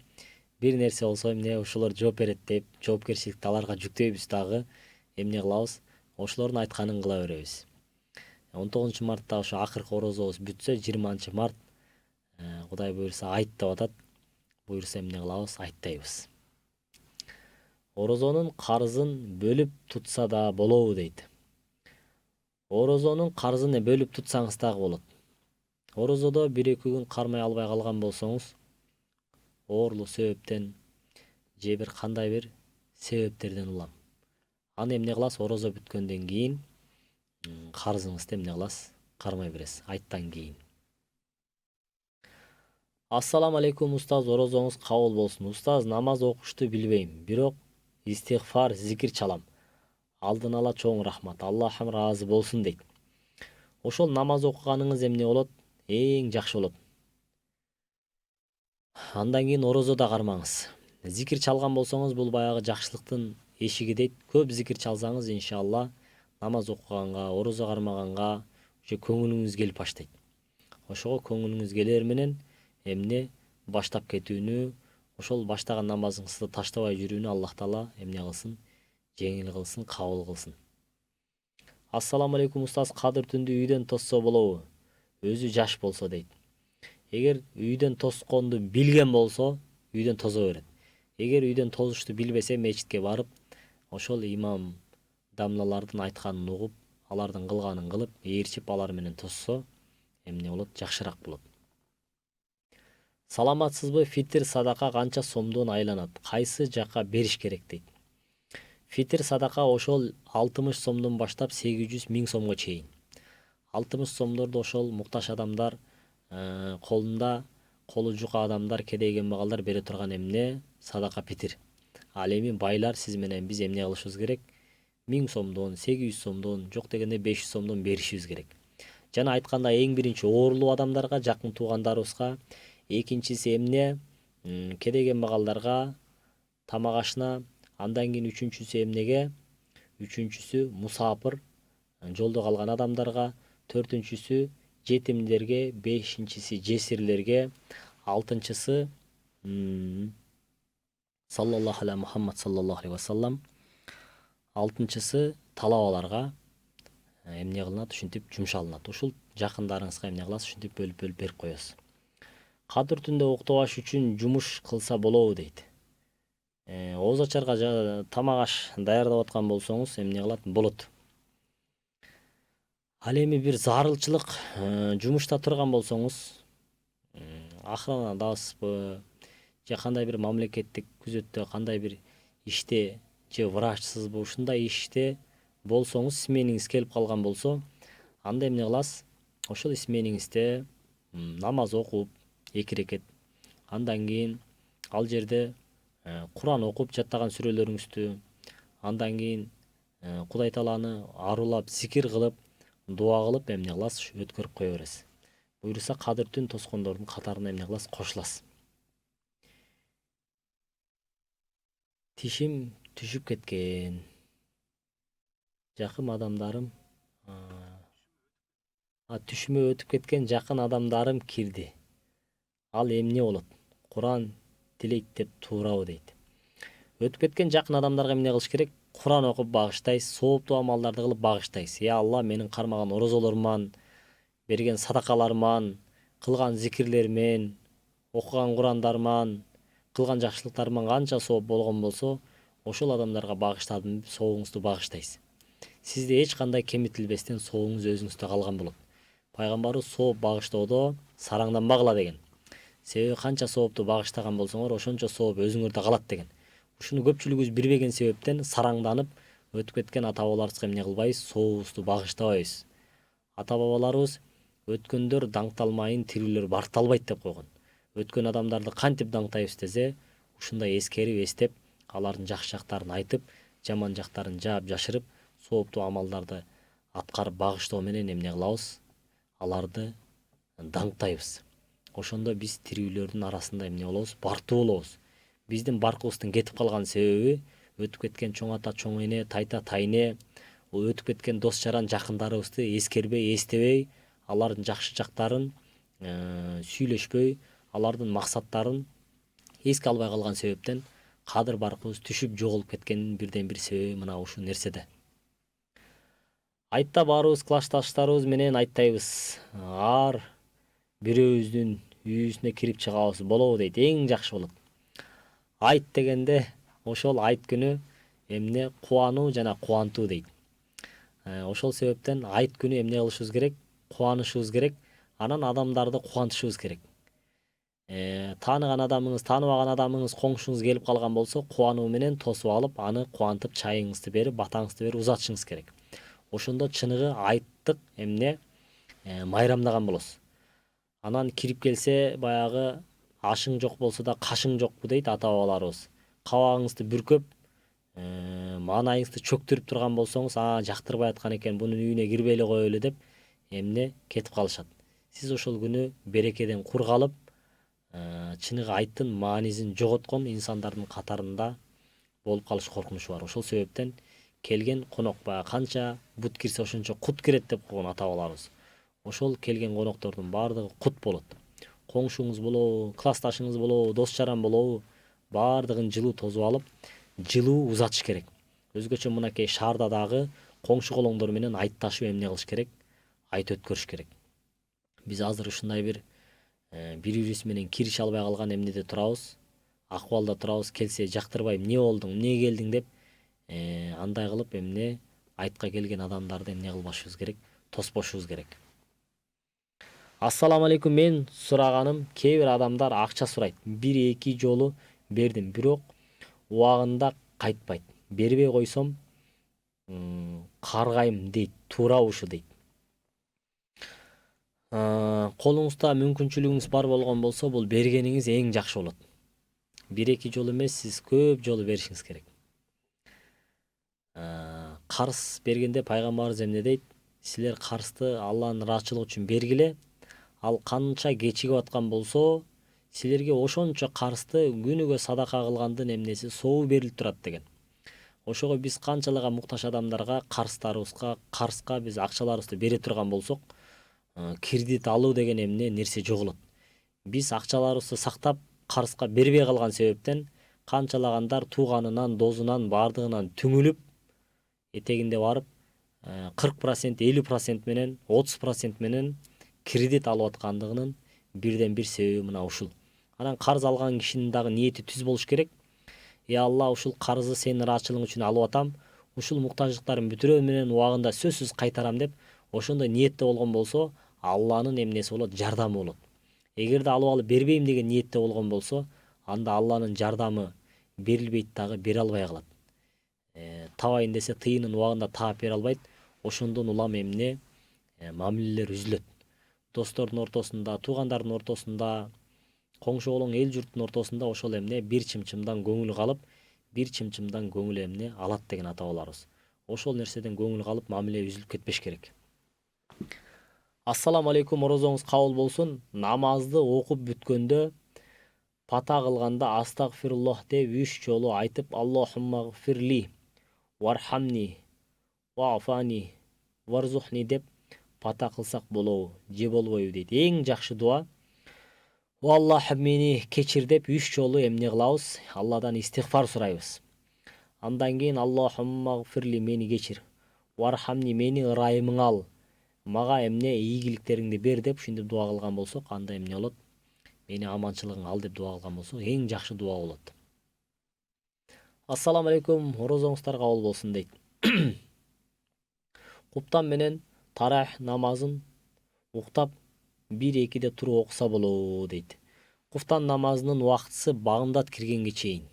Бир нерсе болсо эмне ошолор жооп берет деп, жоопкерчиликти аларга жүктөйбүз дагы. Эмне кылабыз? Ошолордун айтканын кыла беребиз. 19-мартта ошо акыркы орозобуз бүтсө, 20-март Кудай буйрса айт деп атат. Буйрса эмне кылабыз? Айттайбыз. Орозонун карызын бөлүп тутса да болобу дейт. Орозонун карызын бөлүп тутсаңыз дагы болот. Орозодо 1-2 күн кармай албай калган болсоңуз, оорлук себептен же бир кандай бир себептерден улам. Аны эмне кыласыз? Орозо бүткөндөн кийин карызыңызды эмне кыласыз? Кармай бересиз айттан кийин. Ассаламу алейкум устаз, орозоңуз кабыл болсун. Устаз, намаз окушту билбейм, бирок истигфар, зикир чалам. Алдын ала чоң рахмат. Аллахым ыраазы болсун дейт. Ошол намаз окуганыңыз эмне болот? Эң жакшы болот. Андан кийин орозо да кармаңыз. Зикир чалган болсоңуз, бул баягы жакшылыктын эшиги дейт. Көп зикир чалсаңыз, иншалла, намаз окуганга, орозо кармаганга уже көңүлүңүз келип баштайт. Ошого көңүлүңүз келер менен эмне баштап кетүүнү, ошол баштаган намазыңызды таштабай жүрүүнү Аллах таала эмне кылсын? Жеңил кылсын, кабыл кылсын. Ассаламу алейкум устаз, кадыр түндү үйдөн тоссо болобу? Өзү жаш болсо дейт. Эгер үйдөн тосконду билген болсо, үйдөн тозо берет. Эгер үйдөн тозушту билбесе, мечитке барып, ошол имам дамлалардын айтканын угуп, алардын кылганын кылып, ээрчип алар менен тосса, эмне болот? Жакшыраак болот. Саламатсызбы? Фитир садака канча сомдон айланат? Кайсы жакка бериш керек дейт. Фитир садака ошол 60 сомдон баштап 800-1000 сомго чейин. 60 сомдорду ошол муктаж адамдар, колунда колу жука адамдар, кедей кембагалдар бере турган эмне? Садака фитир. Ал эми байлар сиз менен биз эмне кылышыбыз керек? 1000 сомдон, 800 сомдон, жок дегенде 500 сомдон беришибиз керек. Жана айтканда эң биринчи оорлуу адамдарга, жакын туугандарыбызга, экинчиси эмне? Кедей кембагалдарга, тамак ашына, андан кийин үчүнчүсү эмнеге? Үчүнчүсү мусапыр, жолдо калган адамдарга, төртүнчүсү жетимдерге, бешинчиси жесирлерге, алтынчысы саллаллаху аля Мухаммад саллаллаху алейхи вассалам, алтынчысы талабаларга эмне кылынат? Ушинтип жумшалынат. Ушул жакындарыңызга эмне кыласыз? Ушинтип бөлүп берип коесуз. Кадыр түндө уктабаш үчүн жумуш кылса болобу дейт. Ооз ачарга тамак аш даярдап аткан болсоңуз, эмне кылат? Болот. Ал эми бир зарылчылык жумушта турган болсоңуз, охранадасызбы, же кандай бир мамлекеттик күзөттө, кандай бир иште, же врачсызбы, ушундай иште болсоңуз, смениңиз келип калган болсо, анда эмне кыласыз? Ошол смениңизде намаз окуп, 2 рекет, андан кийин ал жерде Куран окуп, жаттаган сүрөлөрүңүздү, андан кийин Кудай тааланы арулап, зикир кылып, дуа кылып, эмне кыласыз? Өткөрүп кое бересиз. Буйруса кадыр түн тоскондордун катарына эмне кыласыз? Кошуласыз. Тишим түшүп кеткен. Жакын адамдарым, түшүмө өтүп кеткен жакын адамдарым кирди. Ал эмне болот? Куран тилейт деп туурабы дейт. Өтүп кеткен жакын адамдарга эмне кылыш керек? Куран окуп багыштайсыз, сооптуу амалдарды кылып багыштайсыз. Я Алла, менин кармаган орозолоруман, берген садакаларыман, кылган зикирлермен, окуган Курандарыман, кылган жакшылыктарыман канча сооп болгон болсо, ошол адамдарга багыштадым деп соогуңузду багыштайсыз. Сизде эч кандай кемитилбестен соогуңуз өзүңүздө калган болот. Пайгамбарыбыз сооп багыштоодо сараңданбагыла деген. Себеби канча соопту багыштаган болсоңор ошончо сооп өзүңөрдө калат деген. Ушуну көпчүлүгүбүз билбеген себептен сараңданып өтүп кеткен ата бабаларыбызга эмне кылбайбыз? Сообубузду багыштабайбыз. Ата бабаларыбыз өткөндөр даңкталмайын, тирүүлөр барталбайт деп койгон. Өткөн адамдарды кантип даңктайбыз десе, ушундай эскерип, эстеп, алардын жакшы жактарын айтып, жаман жактарын жаап жашырып, сооптуу амалдарды аткарып багыштоо менен эмне кылабыз? Аларды даңктайбыз. Ошондо биз тирүүлөрдүн арасында эмне болобуз? Бартуу болобуз. Биздин баркыбыздын кетип калган себеби өтүп кеткен чоң ата, чоң эне, тайта, тайне, өтүп кеткен дос жаран жакындарыбызды эскербей, эстебей, алардын жакшы жактарын сүйлөшпөй, алардын максаттарын эске албай калган себептен кадыр баркыбыз түшүп жоголуп кеткенин бирден бир себеби мына ушул нерседе. Айтта баарыбыз классташтарыбыз менен айттайбыз. Ар бирөөбүздүн үйүбүзүнө кирип чыгабыз болобу дейт, эң жакшы болот. Айт дегенде ошол айт күнү эмне кубануу жана кубантуу дейт. Ошол себептен айт күнү эмне кылышыбыз керек? Кубанышыбыз керек, анан адамдарды кубантышыбыз керек. Тааныган адамыңыз, тааныбаган адамыңыз, коңшуңуз келип калган болсо, кубануу менен тосуп алып, аны кубантып, чайыңызды берип, батаңызды берип узатышыңыз керек. Ошондо чыныгы айттык эмне майрамдаган болосуз. Анан кирип келсе, баягы ашың жок болсо да кашың жокпу дейт ата бабаларыбыз. Кабагыңызды бүркөп, маанайыңызды чөктүрүп турган болсоңуз, жактырбай аткан экен, бунун үйүнө кирбей эле коелу деп эмне кетип калышат. Сиз ошол күнү берекеден кур калып, чыныгы айттын маанисин жоготкон инсандардын катарында болуп калыш коркунучу бар. Ошол себептен келген конок баягы канча бут кирсе ошончо кут кирет деп койгон ата бабаларыбыз. Ошол келген коноктордун баардыгы кут болот. Коңшуңуз болобу, классташыңыз болобу, дос жаран болобу, баардыгын жылуу тосуп алып, жылуу узатыш керек. Өзгөчө мынакей шаарда дагы коңшу колоңдор менен айтташып эмне кылыш керек? Айт өткөрүш керек. Биз азыр ушундай бир бири-бирибиз менен киреше албай калган эмнеде турабыз, акыбалда турабыз. Келсе жактырбайм, эмне болдуң, эмне келдиң деп андай кылып эмне айтка келген адамдарды эмне кылбашыбыз керек? Тоспошубуз керек. Ассаламу алейкум, мен сураганым, кээ бир адамдар акча сурайт. 1-2 жолу бердим, бирок убагында кайтпайт. Бербей койсом каргайм дейт. Туура ушу дейт. Колуңузда мүмкүнчүлүгүңүз бар болгон болсо, бул бергениңиз эң жакшы болот. 1-2 жолу эмес, сиз көп жолу беришиңиз керек. Карыз бергенде пайгамбарыбыз эмне дейт? Силер карызды Алланын ыраазычылыгы үчүн бергиле. Ал канча кечигип аткан болсо, силерге ошончо карызды күнүгө садака кылгандын эмнеси сообу берилип турат деген. Ошого биз канчалык муктаж адамдарга, карызга биз акчаларыбызды бере турган болсок, кредит алуу деген эмне нерсе жоголот. Биз акчаларыбызды сактап, карызга бербей калган себептен канчалагандар тууганынан, досунан, баардыгынан түңүлүп, этегинде барып 40%, 50% менен, 30% менен кредит алып аткандыгынын бирден бир себеби мына ушул. Анан карыз алган кишинин дагы ниети түз болуш керек. Алла, ушул карызды сенин ыраазычылыгың үчүн алып атам, ушул муктаждыктарын бүтүрөө менен убагында сөзсүз кайтарам деп, ошондой ниетте болгон болсо, Алланын эмнеси болот, жардамы болот. Эгерде алып бербейм деген ниетте болгон болсо, анда Алланын жардамы берилбейт дагы, бере албай калат. Табайын десе тыйынын убагында таап бере албайт. Ошондон улам эмне мамилелер үзүлөт. Достордун ортосунда, туугандардын ортосунда, коңшу колоң эл журттун ортосунда ошол эмне бир чымчымдан көңүл калып, бир чымчымдан көңүл эмне алат деген ата бабаларыбыз. Ошол нерседен көңүл калып, мамиле үзүлүп кетпеш керек. Ассаламу алейкум, орозоңуз кабыл болсун. Намазды окуп бүткөндө пата кылганда астагфируллах деп 3 жолу айтып, Аллахумма гфирли, вархамни, вафани, варзухни деп пата кылсак болобу, же болбойбу дейт. Эң жакшы дуа. О Аллах, мени кечир деп 3 жолу эмне кылабыз? Алладан истигфар сурайбыз. Андан кийин Аллахумма гфирли, мени кечир. Вархамни, мени ырайымың ал. Мага эмне ийгиликтериңди бер деп ушинтип дуа кылган болсок, анда эмне болот? Мени аманчылыгың ал деп дуа кылган болсок, эң жакшы дуа болот. Ассаламу алейкум, орозоңуздар кабыл болсун дейт. Куптан менен тарах намазын уктап 1-2 туруп окуса болобу дейт. куфтан намазынын убактысы багымдат киргенге чейин.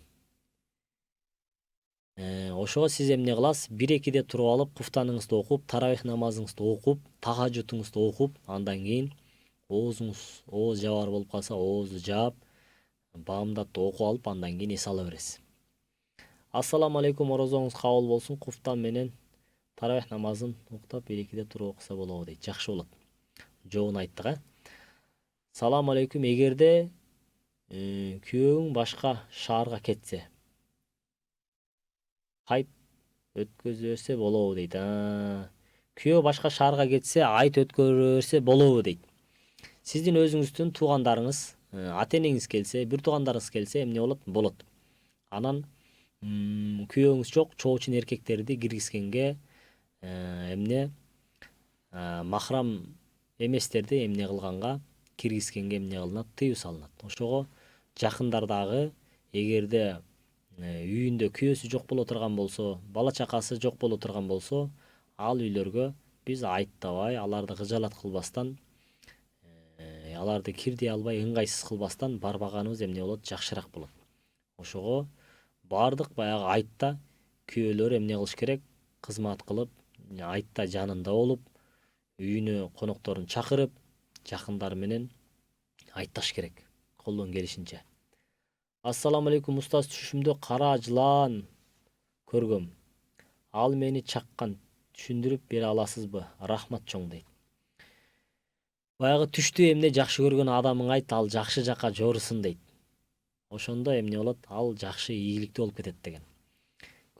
Ошого сиз эмне кыласыз? 1-2де туруп алып, куфтаныңызды окуп, таравих намазыңызды окуп, тахажжудуңузду окуп, андан кийин ооз жабар болуп калса, оозду жаап, багымдатты окуп алып, андан кийин эс ала бересиз. Ассаламу алейкум, орозоңуз кабыл болсун. Куфтан менен таравих намазын уктап 1-2де туруп окуса болобу дейт. Жакшы болот. Жообун айттык, Салам алейкум. Эгерде күйөөң башка шаарга кетсе, айт өткөзө берсе болобу дейт. Күйөө башка шаарга кетсе, айт өткөрө берсе болобу дейт. Сиздин өзүңүздүн туугандарыңыз, ата-энеңиз келсе, бир туугандарыңыз келсе, эмне болот? Болот. Анан күйөөңүз жок, чоочун эркектерди киргизгенге эмне махрам эместерди эмне кылганга, киргизгенге эмне кылынат? Тыюу салынат. Ошого жакындар дагы эгерде үйүндө күйөөсү жок боло турган болсо, бала чакасы жок боло турган болсо, ал үйлөргө биз айттабай, аларды кыжаалат кылбастан, аларды кирдей албай, ыңгайсыз кылбастан барбаганыбыз эмне болот? Жакшыраак болот. Ошого бардык баягы айтта күйөөлөр эмне кылыш керек? Кызмат кылып, айтта жанында болуп, үйүнө конокторун чакырып, жакындары менен айтташ керек, колдон келишинче. Ассаламу алейкум, устаз, түшүмдө кара жылан көргөм. Ал мени чаккан. Түшүндүрүп бере аласызбы? Рахмат чоң дейт. Баягы түштү эмне жакшы көргөн адамың айт, ал жакшы жака жорусун дейт. Ошондо эмне болот? Ал жакшы ийгиликтүү болуп кетет деген.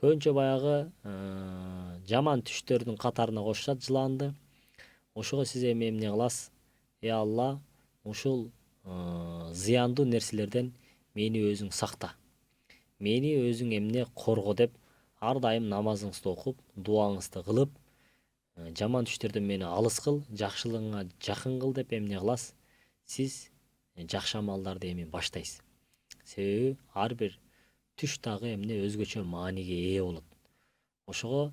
Көбүнчө баягы жаман түштөрдүн катарына кошушат жыланды. Ошого сиз эмне кыласыз? Алла, ушул зыяндуу нерселерден мени өзүң сакта. Мени өзүң эмне корго деп ар дайым намазыңызды окуп, дуаңызды кылып, жаман түштөрдөн мени алыс кыл, жакшылыгыңа жакын кыл деп эмне кыласыз? Сиз жакшы амалдарды эми баштайсыз. Себеби ар бир түш дагы эмне өзгөчө мааниге ээ болот. Ошого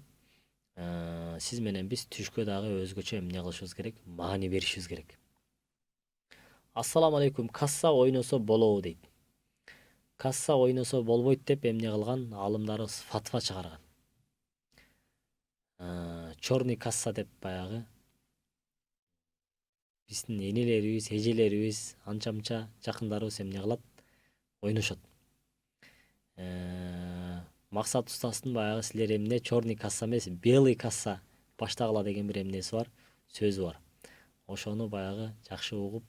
сиз менен биз түшкө дагы өзгөчө эмне кылышыбыз керек? Маани беришибиз керек. Ассаламу алейкум, касса ойносо болобу дейт. Касса ойносо болбойт деп эмне кылган? Алымдарыбыз фатва чыгарган. Чорный касса деп баягы биздин энелерибиз, эжелерибиз, анча-мынча жакындарыбыз эмне кылат? Ойношот. Максат устаздын баягы силер эмне черный касса эмес, белый касса баштагыла деген бир эмнеси бар, сөзү бар. Ошону баягы жакшы угуп,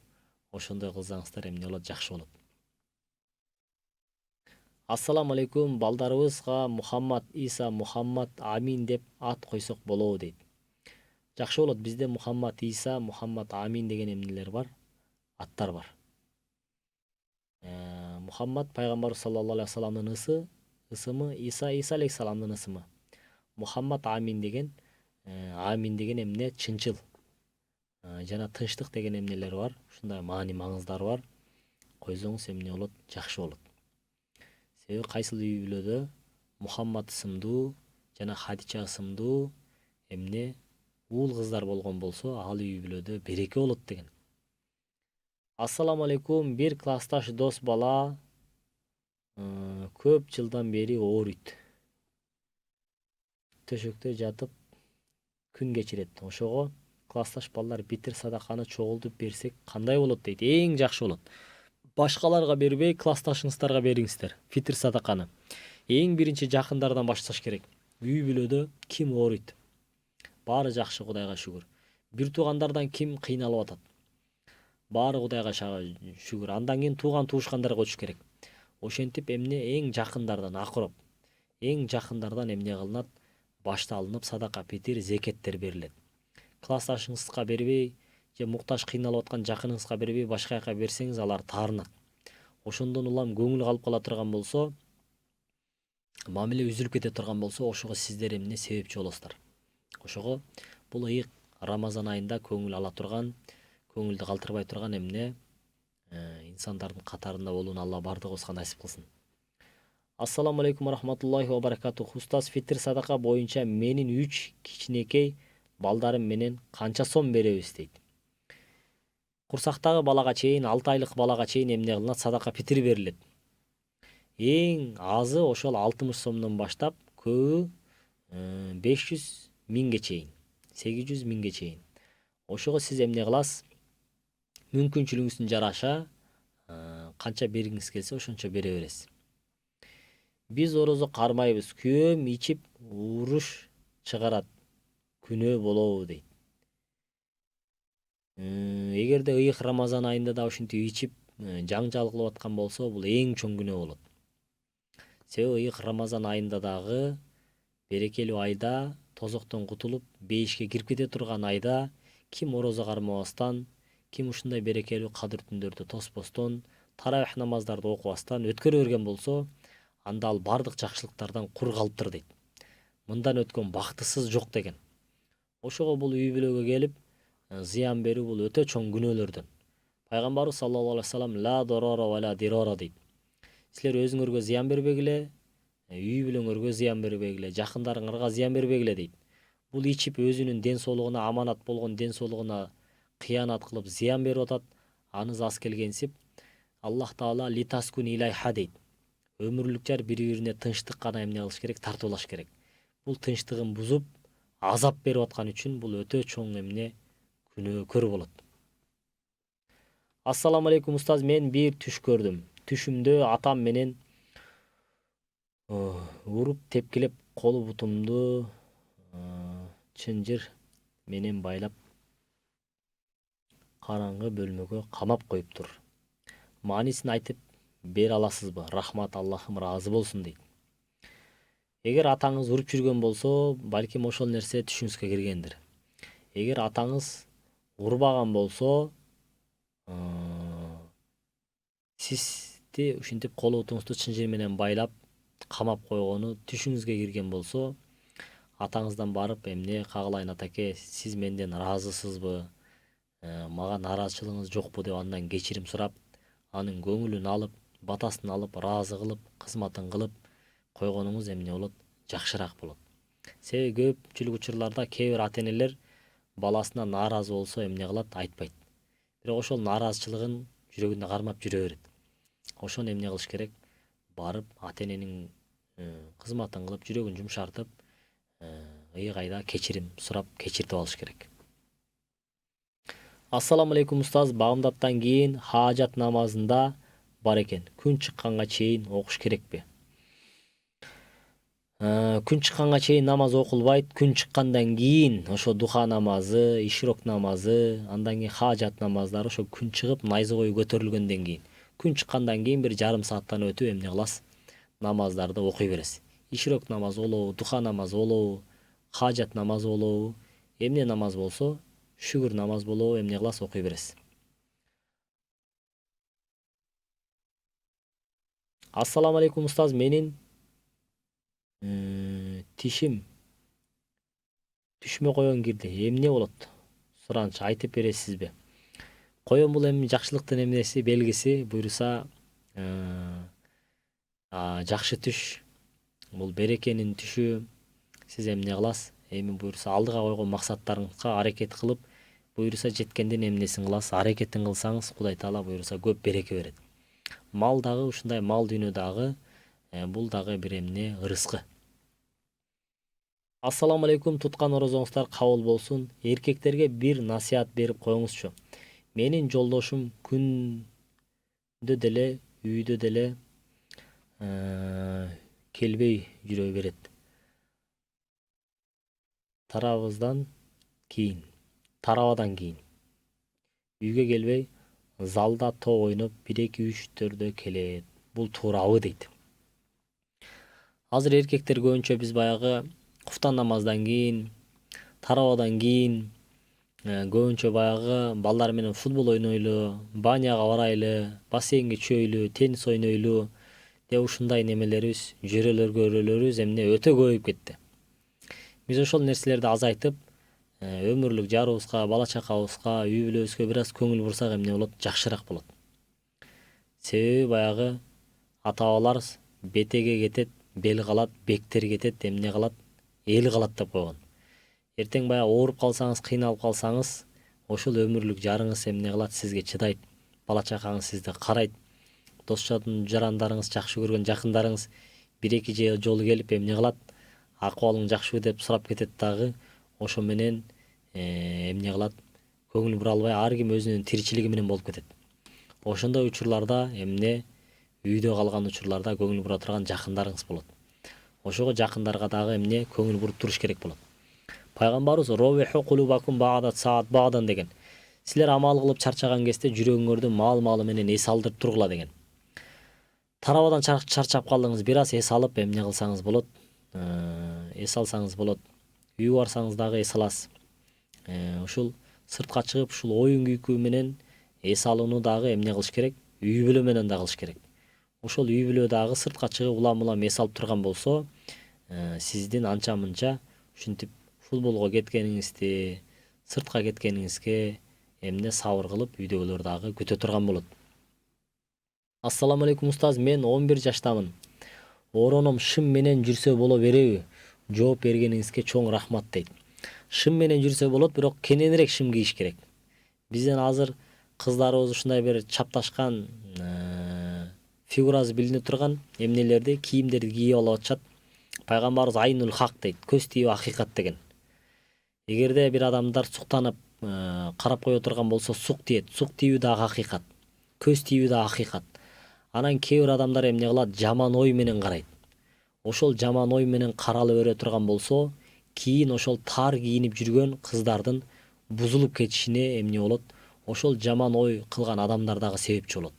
ошондой кылсаңыздар эмне болот? Жакшы болот. Ассаламу алейкум, балдарыбызга Мухаммад, Иса, Мухаммад, Амин деп ат койсок болобу дейт. Жакшы болот. Бизде Мухаммад, Иса, Мухаммад, Амин деген эмнелер бар? Аттар бар. Мухаммад пайгамбар саллаллаху алейхи вассаламдын ысымы, Иса алейхиссаламдын ысымы. Мухаммад Амин деген эмне? Чынчыл. Жана тынчтык деген эмнелер бар. Ушундай маани маңыздар бар. Койсоңуз эмне болот? Жакшы болот. Себеби кайсыл үй бүлөдө Мухаммад ысымдуу жана Хадича ысымдуу эмне уул кыздар болгон болсо, ал үй бүлөдө береке болот деген. Ассаламу алейкум, бир классташ дос бала көп жылдан бери ооруйт. Төшөктө жатып күн кечирет. Ошого классташ балдар битир садаканы чогултуп берсек кандай болот дейт. Эң жакшы болот. Башкаларга бербей, классташыңыздарга бериңиздер фитир садаканы. Эң биринчи жакындардан башташ керек. Үй бүлөдө ким ооруйт? Баары жакшы, Кудайга шүгүр. Бир туугандардан ким кыйналып атат? Баары Кудайга шүгүр. Андан кийин тууган туушкандарга өтүш керек. Ошентип эмне эң жакындардан акырып, эң жакындардан эмне кылынат? Башталынып садака, фитир, зекеттер берилет. Классташыңызга бербей, же муктаж кыйналып аткан жакыныңызга бербей, башка жака берсеңиз алар таарынат. Ошондон улам көңүл калып кала турган болсо, мамиле үзүлүп кете турган болсо, ошого сиздер эмне себепчи болосуздар. Ошого бул ыйык Рамазан айында көңүл ала турган, көңүлдү калтырбай турган эмне инсандардын катарында болууну Алла бардыгыбызга насип кылсын. Ассаламу алейкум рахматуллахи ва баракатух. Устаз, фитир садака боюнча менин 3 кичинекей балдарым менен канча сом беребиз дейт. Курсактагы балага чейин 6 айлык балага чейин эмне кылынат, садака фитир берилет. Эң азы ошол 60 сомдон баштап, көбү 500 миңге чейин, 800 миңге чейин. Ошого сиз эмне кыласыз? Мүмкүнчүлүгүңүздүн жараша канча бергиңиз келсе ошончо бере бересиз. Биз орозо кармайбыз, күйөөм ичип уруш чыгарат, күнөө болобу дейт. Эгерде ыйык Рамазан айында да ушинтип ичип жаңжал кылып аткан болсо, бул эң чоң күнөө болот. Себеби ыйык Рамазан айында дагы берекелүү айда тозоктон кутулуп, бейишке кирип кете турган айда ким орозо кармабастан, ким ушундай берекелүү кадыр түндөрдү тоспостон, тарабих намаздарды окубастан өткөрө берген болсо, анда ал бардык жакшылыктардан кур калыптыр дейт. Мындан өткөн бактысыз жок деген. Ошого бул үй бүлөгө келип зыян берүү бул өтө чоң күнөөлөрдөн. Пайгамбарыбыз саллаллаху алейхи вассалам ла дорора ва ла дирора дейт. Силер өзүңөргө зыян бербегиле, үй бүлөңөргө зыян бербегиле, жакындарыңарга зыян бербегиле дейт. Бул ичип өзүнүн ден соолугуна, аманат болгон ден соолугуна кыянат кылып зыян берип атат. Анысы аз келгенсип, Аллах Таала литаскун илайха дейт. Өмүрлүк жар бири-бирине тынчтык гана эмне кылыш керек, тартып алыш керек. Бул тынчтыгын бузуп, азап берип аткан үчүн бул өтө чоң эмне күнөөкөр болот. Ассаламу алейкум устаз, мен бир түш көрдүм. Түшүмдө атам менен уруп тепкилеп колу бутумду чынжыр менен байлап караңгы бөлмөгө камап коюптур. Маанисин айтып бере аласызбы? Рахмат, Аллахым ыраазы болсун дейт. Эгер атаңыз уруп жүргөн болсо, балким ошол нерсе түшүңүзгө киргендир. Эгер атаңыз урбаган болсо, сизди ушинтип колу бутуңузду чынжыр менен байлап камап койгону түшүңүзгө кирген болсо, атаңыздан барып эмне кагылайын атаке, сиз менден ыраазысызбы, мага нааразычылыгыңыз жокпу деп андан кечирим сурап, анын көңүлүн алып, батасын алып, ыраазы кылып, кызматын кылып койгонуңуз эмне болот? Жакшыраак болот. Себеби көпчүлүк учурларда кээ бир ата-энелер баласына нааразы болсо эмне кылат? Айтпайт. Бирок ошол нааразычылыгын жүрөгүндө кармап жүрө берет. Ошону эмне кылыш керек? Барып ата-эненин кызматын кылып, жүрөгүн жумшартып, ыйык-айда кечирим сурап, кечиртип алыш керек. Ассаламу алейкум устаз, баамдаттан кийин хаажат намазында бар экен. Күн чыкканга чейин окуш керекпи? Күн чыкканга чейин намаз окулбайт. Күн чыккандан кийин ошо духа намазы, ишрок намазы, андан кийин хаажат намаздары ошо күн чыгып найзагой көтөрүлгөндөн кийин. Күн чыккандан кийин бир жарым сааттан өтүп эмне кыласыз? Намаздарды окуй бересиз. Ишрок намазы болобу, духа намазы болобу, хаажат намазы болобу, эмне намаз болсо, шүгүр намаз болобу, эмне кыласыз? Окуй бересиз. Ассаламу алейкум устаз, менин тишим түшмө коен кирди. Эмне болот? Сураныч айтып бересизби? Коен бул эми жакшылыктын эмнеси, белгиси, буюрса жакшы түш, бул берекенин түшү. Сиз эмне кыласыз? Эми буюрса алдыга койгон максаттарыңызга аракет кылып, буюрса жеткендин эмнесин кыласыз? Аракетин кылсаңыз, Кудай Таала буюрса көп береке берет. Мал дагы ушундай, мал дүйнө дагы бул дагы бир эмне, ырыскы. Ассаламу алейкум, туткан орозоңуздар кабыл болсун. Эркектерге бир насият берип коюңузчу. Менин жолдошум күндө деле, үйдө деле келбей жүрө берет. Тарабадан кийин үйгө келбей, залда топ ойноп 1-2-3-4 келет. Бул туурабы дейт. Азыр эркектер көбүнчө биз баягы куфтан намаздан кийин, тарабадан кийин көбүнчө баягы балдар менен футбол ойнойлу, баняга барайлы, бассейнге чөйлү, теннис ойнойлу деп ушундай немелерибиз, жөрөлөрүбүз эмне өтө көбөйүп кетти. Биз ошол нерселерди азайтып, өмүрлүк жарыбызга, бала чакабызга, үй бүлөбүзгө бир аз көңүл бурсак эмне болот? Жакшыраак болот. Себеби баягы ата-бабалар бетеге кетет, бел калат, бектер кетет, эмне калат? Эл калат деп койгон. Эртең баягы ооруп калсаңыз, кыйналып калсаңыз, ошол өмүрлүк жарыңыз эмне кылат, сизге чыдайт, бала чакаңыз сизди карайт, дос жарандарыңыз, жакшы көргөн жакындарыңыз бир эки жолу келип эмне кылат, акыбалың жакшыбы деп сурап кетет дагы. Ошо менен эмне кылат, көңүл бура албай ар ким өзүнүн тиричилиги менен болуп кетет. Ошондой учурларда эмне, үйдө калган учурларда көңүл бура турган жакындарыңыз болот. Ошого жакындарга дагы эмне, көңүл буруп туруш керек болот. Пайгамбарыбыз ровиху кулубакум баъда саат баъдан деген. Силер амал кылып чарчаган кезде жүрөгүңөрдү маал менен эс алдырып тургула деген. Тарабадан чарчап калдыңыз, бир аз эс алып эмне кылсаңыз болот? Эс алсаңыз болот. Үйгө барсаңыз дагы эс аласыз. Ушул сыртка чыгып ушул оюн күйкү менен эс алууну дагы эмне кылыш керек? Үй бүлө менен да кылыш керек. Ошол үй бүлө дагы сыртка чыгып улам эс алып турган болсо, сиздин анча мынча ушинтип футболго кеткениңизди, сыртка кеткениңизге эмне сабыр кылып үйдөгүлөр дагы күтө турган болот. Ассаламу алейкум устаз, мен 11 жаштамын. Ороном шым менен жүрсө боло береби? Жооп бергениңизге чоң рахмат дейт. Шым менен жүрсө болот, бирок кененирээк шым кийиш керек. Бизден азыр кыздарыбыз ушундай бир чапташкан, фигурасы билине турган эмнелерди, кийимдерди кийип алып атышат. Пайгамбарыбыз айнул хак дейт, көз тийүү акыйкат деген. Эгерде бир адамдар суктанып карап кое турган болсо, сук тиет. Сук тийүү дагы акыйкат. Көз тийүү дагы акыйкат. Анан кээ бир адамдар эмне кылат, жаман ой менен карайт. Ошол жаман ой менен карала бере турган болсо, кийин ошол тар кийинип жүргөн кыздардын бузулуп кетишине эмне болот? Ошол жаман ой кылган адамдар дагы себепчи болот.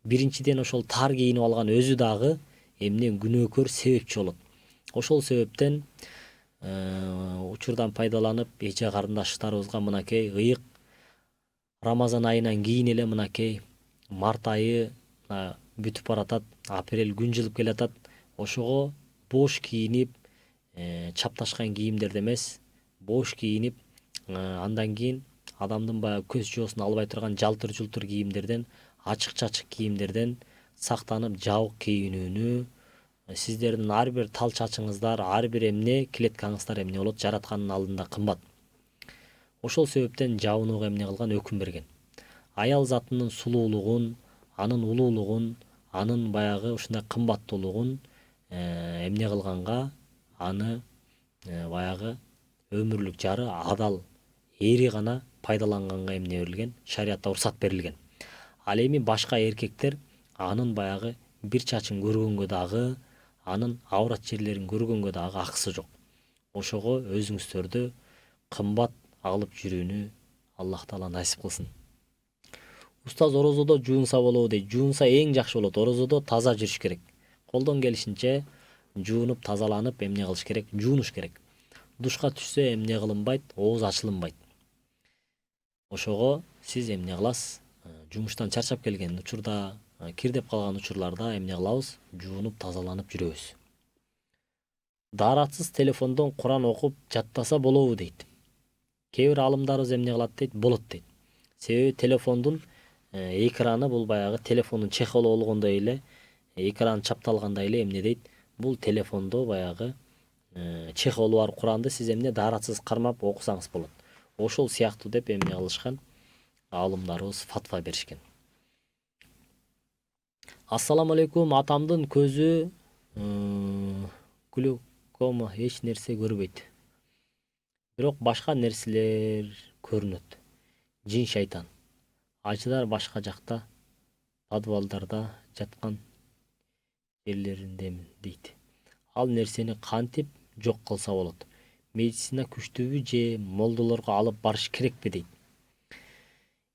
Биринчиден ошол тар кийинип алган өзү дагы эмне, күнөөкөр себепчи болот. Ошол себептен учурдан пайдаланып эже карындаштарыбызга мынакей ыйык Рамазан айынан кийин эле мынакей март айы бүтүп баратат, апрель күн жылып келатат. Ошого бош кийинип, чапташкан кийимдерди эмес, бош кийинип, андан кийин адамдын баягы көз жоосун албай турган жалтыр-жултур кийимдерден, ачык-чачык кийимдерден сактанып, жабык кийинүүнү, сиздердин ар бир тал чачыңыздар, ар бир эмне, клеткаңыздар эмне болот, жараткандын алдында кымбат. Ошол себептен жабынууга эмне кылган, өкүм берген. Аял затынын сулуулугун, анын улуулугун, анын баягы ушундай кымбаттуулугун эмне кылганга, аны баягы өмүрлүк жары адал эри гана пайдаланганга эмне берилген, шариятта уруксат берилген. Ал эми башка эркектер анын баягы бир чачын көргөнгө дагы, анын аврат жерлерин көргөнгө дагы акысы жок. Ошого өзүңүздөрдү кымбат алып жүрүүнү Аллах Таала насип кылсын. Устаз, орозодо жуунса болобу дейт. Жуунса эң жакшы болот. Орозодо таза жүрүш керек. Колдон келишинче жуунуп, тазаланып эмне кылыш керек? Жуунуш керек. Душка түшсө эмне кылынбайт? Ооз ачылынбайт. Ошого сиз эмне кыласыз? Жумуштан чарчап келген учурда, кирдеп калган учурларда эмне кылабыз? Жуунуп, тазаланып жүрөбүз. Даратсыз телефондон Куран окуп жаттаса болобу дейт. Кээ бир алымдарыбыз эмне кылат дейт? Болот дейт. Себеби телефондун экраны, бул баягы телефондун чехолу болгондой эле, экран чапталгандай эле эмне дейт? Бул телефондо баягы чехолу бар Куранды сиз эмне, даратсыз кармап окусаңыз болот. Ошол сыяктуу деп эмне кылышкан? Алымдарыбыз фатва беришкен. Ассаламу алейкум, атамдын көзү глюкома, эч нерсе көрбөйт. Бирок башка нерселер көрүнөт. Жин шайтан. Ажыдар башка жакта, подвалдарда жаткан жерлериндемин дейт. Ал нерсени кантип жок кылса болот? Медицина күчтүүбү же молдолорго алып барыш керекпи дейт.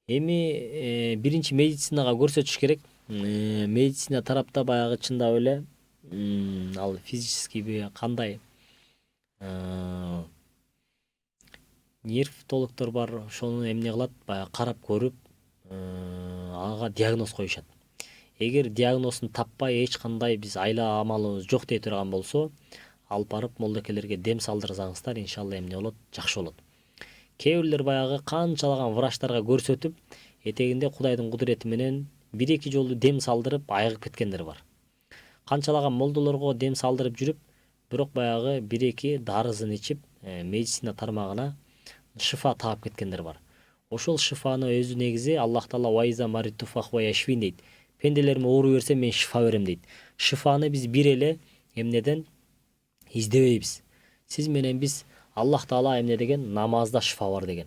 Эми биринчи медицинага көрсөтүш керек. Медицина тарапта баягы чындап эле ал физическийби кандай нервтологдор бар, ошону эмне кылат, баягы карап көрүп, ага диагноз коюшат. Эгер диагнозун таппай, эч кандай биз айла амалыбыз жок дей турган болсо, алып барып молдокелерге дем салдырсаңыздар, иншалла эмне болот, жакшы болот. Кээ бирлер баягы канчалаган врачтарга көрсөтүп, этегинде Кудайдын кудурети менен бир эки жолу дем салдырып айыгып кеткендер бар. Канчалаган молдолорго дем салдырып жүрүп, бирок баягы бир эки дарысын ичип, медицина тармагына шифа таап кеткендер бар. Ошол шифаны өзү негизи Аллах Таала вайза мариту фахва яшфин дейт. Пенделерим оору берсе мен шифа берем дейт. Шифаны биз бир эле эмнеден издебейбиз. Сиз менен биз Аллах Таала эмне деген? Намазда шифа бар деген.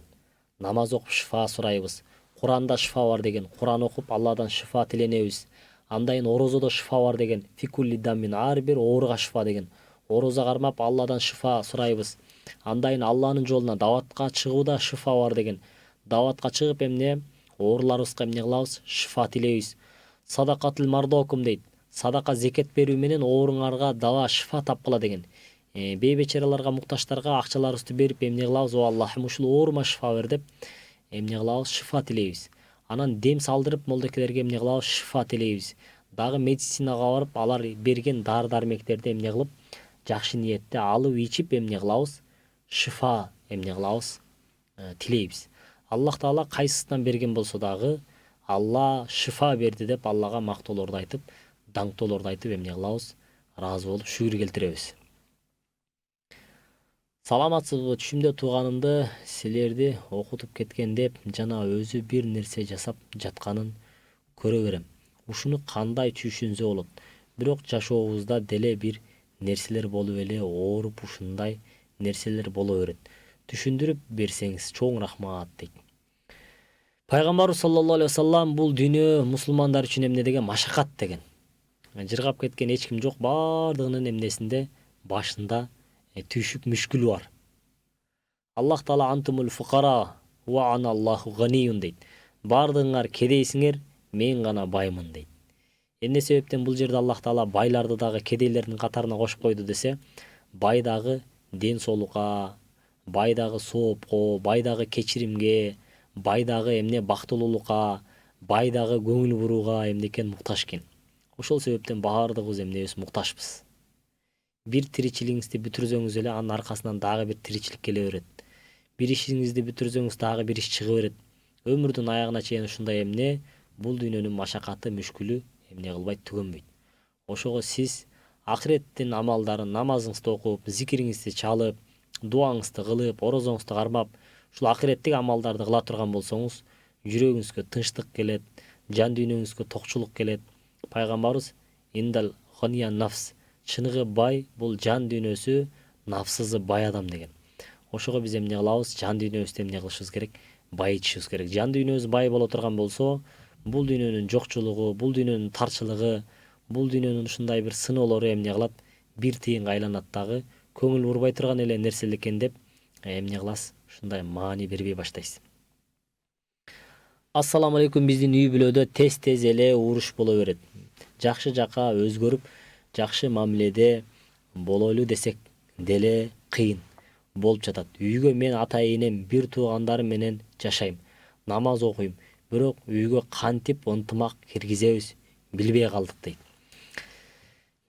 Намаз окуп шифа сурайбыз. Куранда шифа бар деген. Куран окуп Алладан шифа тиленебиз. Андайын орозодо шифа бар деген. Фикулли даммин, ар бир ооруга шифа деген. Ороза кармап Алладан шифа сурайбыз. Андайын Алланын жолуна даватка чыгууда шифа бар деген. Даватка чыгып эмне ооруларыбызга эмне кылабыз? Шифа тилейбиз. Садакатыл мардокум дейт. Садака зекет берүү менен ооруңарга дава шифа тапкыла деген. Бейбечараларга, мукташтарга акчаларыбызды берип эмне кылабыз? О Аллахым, ушул оорума шифа бер деп эмне кылабыз? Шифа тилейбиз. Анан дем салдырып молдокелерге эмне кылабыз? Шифа тилейбиз. Дагы медицинага барып, алар берген дары-дармектерди эмне кылып, жакшы ниетте алып ичип эмне кылабыз? Шифа эмне кылабыз? Тилейбиз. Аллах Таала кайсысынан берген болсо дагы Алла шифа берди деп Аллага мактоолорду айтып, даңктоолорду айтып эмне кылабыз? Ыраазы болуп шүгүр келтиребиз. Саламатсызбы? Түшүмдө тууганымды силерди окутуп кеткен деп жана өзү бир нерсе жасап жатканын көрө берем. Ушуну кандай түшүнсө болот? Бирок жашообузда деле бир нерселер болуп эле ооруп ушундай нерселер боло берет. Түшүндүрүп берсеңиз чоң рахмат дейт. Пайгамбарыбыз саллаллаху алейхи вассалам бул дүйнө мусулмандар үчүн эмне деген? Машакат деген. Жыргап кеткен эч ким жок, бардыгынын эмнесинде башында түйшүк мүшкүлү бар. Аллах Таала антумул фукара ва аналлаху ганиюн дейт. Бардыгыңар кедейсиңер, мен гана баймын дейт. Эмне себептен бул жерде Аллах Таала байларды дагы кедейлердин катарына кошуп койду десе, бай дагы ден соолукка, бай дагы соопко, бай дагы кечиримге, бай дагы эмне бактылуулукка, бай дагы көңүл бурууга эмне экен муктаж экен. Ошол себептен баардыгыбыз эмнебиз? Муктажбыз. Бир тиричилигиңизди бүтүрсөңүз эле анын аркасынан дагы бир тиричилик келе берет. Бир ишиңизди бүтүрсөңүз дагы бир иш чыга берет. Өмүрдүн аягына чейин ушундай эмне бул дүйнөнүн машакаты, мүшкүлү эмне кылбайт, түгөнбөйт. Ошого сиз акыреттин амалдарын, намазыңызды окуп, зикириңизди чалып, дуаңызды кылып, орозоңузду кармап, ушул акыреттик амалдарды кыла турган болсоңуз, жүрөгүңүзгө тынчтык келет, жан дүйнөңүзгө токчулук келет. Пайгамбарыбыз индал гания нафс, чыныгы бай бул жан дүйнөсү, нафсызы бай адам деген. Ошого биз эмне кылабыз? Жан дүйнөбүздү эмне кылышыбыз керек? Байытышыбыз керек. Жан дүйнөбүз бай боло турган болсо, бул дүйнөнүн жокчулугу, бул дүйнөнүн тарчылыгы, бул дүйнөнүн ушундай бир сыноолору эмне кылат? Бир тыйынга айланат дагы, көңүл бурбай турган эле нерсе экен деп эмне кыласыз? Ушундай маани бербей баштайсыз. Ассаламу алейкум. Биздин үй бүлөдө тез эле уруш боло берет. Жакшы жака өзгөрүп, жакшы мамиледе бололу десек деле кыйын болуп жатат. Үйгө мен ата-энем, бир туугандарым менен жашайм. Намаз окуйм. Бирок үйгө кантип ынтымак киргизебиз билбей калдык дейт.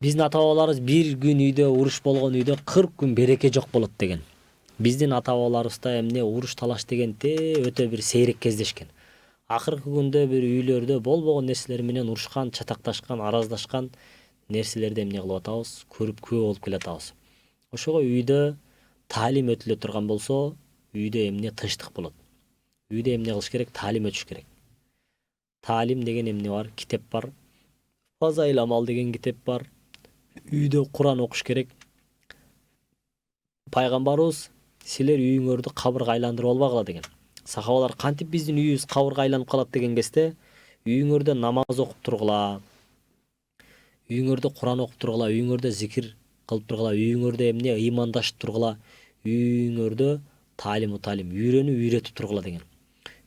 Биздин ата-бабаларыбыз бир күн үйдө уруш болгон үйдө 40 күн береке жок болот деген. Биздин ата-бабаларыбызда эмне уруш талаш деген өтө бир сейрек кездешкен. Акыркы күндө бир үйлөрдө болбогон нерселер менен урушкан, чатакташкан, араздашкан нерселерди эмне кылып атабыз? Көрүп күбө болуп келатабыз. Ошого үйдө таалим өтүлө турган болсо, үйдө эмне тынчтык болот. Үйдө эмне кылыш керек? Таалим өтүш керек. Таалим деген эмне бар? Китеп бар. Фазаил амал деген китеп бар. Үйдө Куран окуш керек. Пайгамбарыбыз силер үйүңөрдү кабырга айландырып албагыла деген. Сахабалар кантип биздин үйүбүз кабырга айланып калат деген кезде, үйүңөрдө намаз окуп тургула, үйүңөрдө Куран окуп тургула, үйүңөрдө зикир кылып тургула, үйүңөрдө эмне ыймандашып тургула, үйүңөрдө таалим, үйрөтүп тургула деген.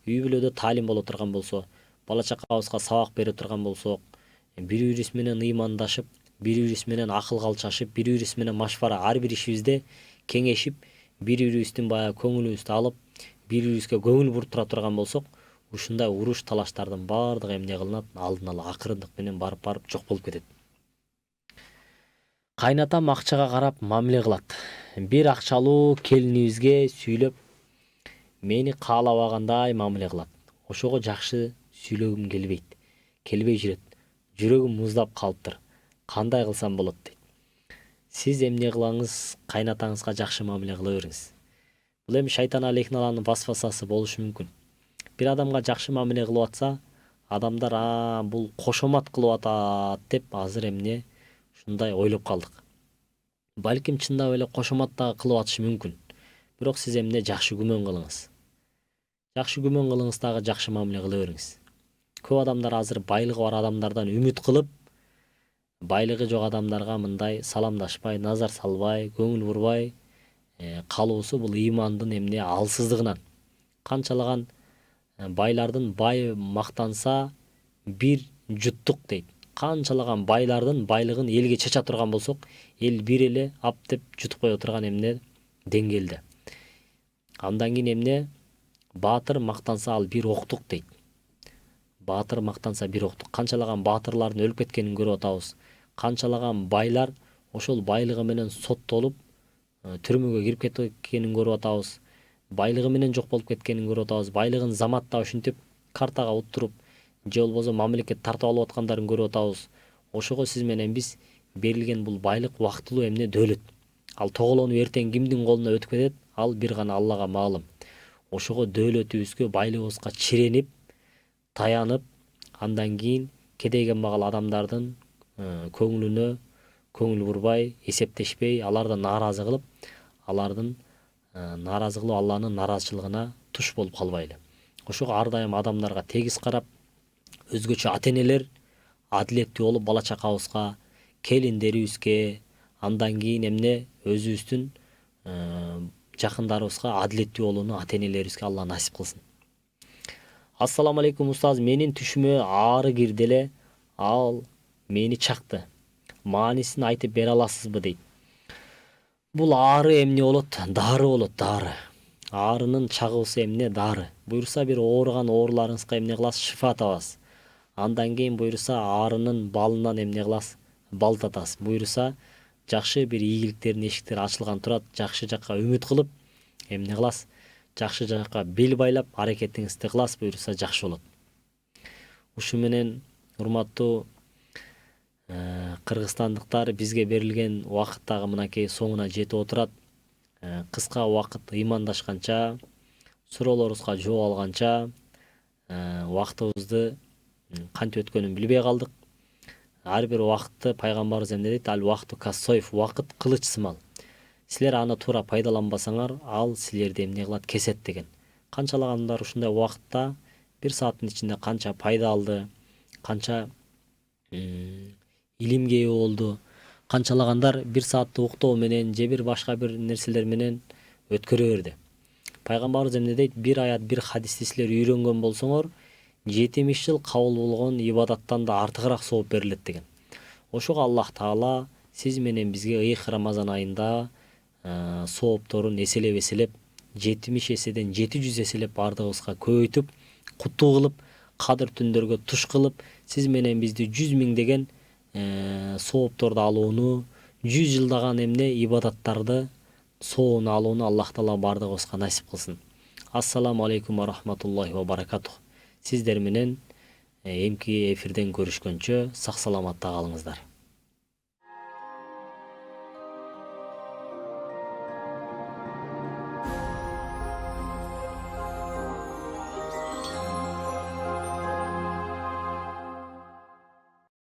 Үй бүлөдө таалим боло турган болсо, бала чакабызга сабак бере турган болсок, бири-бирибиз менен ыймандашып, бири-бирибиз менен акыл калчашып, бири-бирибиз менен машвара, ар бир ишибизде кеңешип, бири-бирибиздин баягы көңүлүбүздү алып, бири-бирибизге көңүл буруп турган болсок, ушундай уруш талаштардын баардыгы эмне кылынат? Алдын ала акырындык менен барып жок болуп кетет. Кайнатам акчага карап мамиле кылат. Бир акчалуу келинибизге сүйлөп, мени каалабагандай мамиле кылат. Ошого жакшы сүйлөгүм келбей жүрөт. Жүрөгүм муздап калыптыр. Кандай кылсам болот дейт. Сиз эмне кылаңыз? Кайнатаңызга жакшы мамиле кыла бериңиз. Бул эми шайтан алейхиналанын васвасасы болушу мүмкүн. бир адамга жакшы мамиле кылып атса, адамдар бул кошомат кылып атат деп азыр эмне ушундай ойлоп калдык. Балким чындап эле кошомат дагы кылып атышы мүмкүн. Бирок сиз эмне жакшы күмөн кылыңыз. Жакшы күмөн кылыңыз дагы жакшы мамиле кыла бериңиз. Көп адамдар азыр байлыгы бар адамдардан үмүт кылып, байлыгы жок адамдарга мындай саламдашпай, назар салбай, көңүл бурбай калуусу бул ыймандын эмне алсыздыгынан. Канчалаган байлардын бай мактанса бир жуттук дейт. Канчалаган байлардын байлыгын элге чача турган болсок, эл бир эле ап деп жутуп кое турган эмне деңгээлде. Андан кийин эмне баатыр мактанса ал бир октук дейт. Баатыр мактанса бир октук. Канчалаган баатырлардын өлүп кеткенин көрүп атабыз. Канчалаган байлар ошол байлыгы менен соттолуп түрмөгө кирип кеткенин көрүп атабыз. Байлыгы менен жок болуп кеткенин көрүп атабыз. Байлыгын заматта ушинтип картага уттуруп, же болбосо мамлекет тартып алып аткандарын көрүп атабыз. Ошого сиз менен биз берилген бул байлык убактылуу эмне дөөлөт. Ал тоголонуп эртең кимдин колуна өтүп кетет, ал бир гана Аллага маалым. Ошого дөөлөтүбүзгө, байлыгыбызга чиренип, таянып, андан кийин кедей кембагал адамдардын көңүлүнө көңүл бурбай, эсептешпей, алардан нааразы кылып, алардын нааразы кылып Алланын нааразычылыгына туш болуп калбайлы. Ошого ар дайым адамдарга тегиз карап, өзгөчө ата-энелер адилеттүү болуп бала чакабызга, келиндерибизге, андан кийин эмне өзүбүздүн жакындарыбызга адилеттүү болууну ата-энелерибизге Алла насип кылсын. Ассаламу алейкум устаз, менин түшүмө ары кирди эле, ал мени чакты. Маанисин айтып бере аласызбы дейт. Бул ары эмне болот? Дары болот, дары. Арынын чагыбысы эмне? Дары. Буюрса бир ооруган ооруларыңызга эмне кыласыз? Шифа табасыз. Андан кийин буюрса арынын балынан эмне кыласыз? Бал татасыз. Буюрса жакшы бир ийгиликтердин эшиктери ачылган турат. Жакшы жакка үмүт кылып эмне кыласыз? Жакшы жакка бел байлап аракетиңизди кыласыз, буюрса жакшы болот. Ушу менен урматтуу кыргызстандыктар, бизге берилген убакыт дагы мынакей соңуна жетип отурат. Кыска убакыт ыймандашканча, суроолорубузга жооп алганча убактыбызды кантип өткөнүн билбей калдык. Ар бир убакытты пайгамбарыбыз эмне дейт? Ал убакту кассойф, убакыт кылыч сымал. Силер аны туура пайдаланбасаңар, ал силерди эмне кылат? Кесет деген. Канчалагандар ушундай убакытта бир сааттын ичинде канча пайда алды, канча илимге ээ болду, канчалагандар бир саатты уктоо менен же бир башка бир нерселер менен өткөрө берди. Пайгамбарыбыз эмне дейт? Бир аят, бир хадисти силер үйрөнгөн болсоңор, 70 жыл кабыл болгон ибадаттан да артыгыраак сооп берилет деген. Ошого Аллах Таала сиз менен бизге ыйык Рамазан айында соопторун эселеп 70 эседен 700 эселеп бардыгыбызга көбөйтүп, куттуу кылып, кадыр түндөргө туш кылып, сиз менен бизди 100 миңдеген соопторду алууну, 100 жылдаган эмне ибадаттарды соону алууну Аллах Таала бардыгыбызга насип кылсын. Ассаламу алейкум ва рахматуллахи ва баракатух. Сиздер менен эмки эфирден көрүшкөнчө сак саламатта калыңыздар.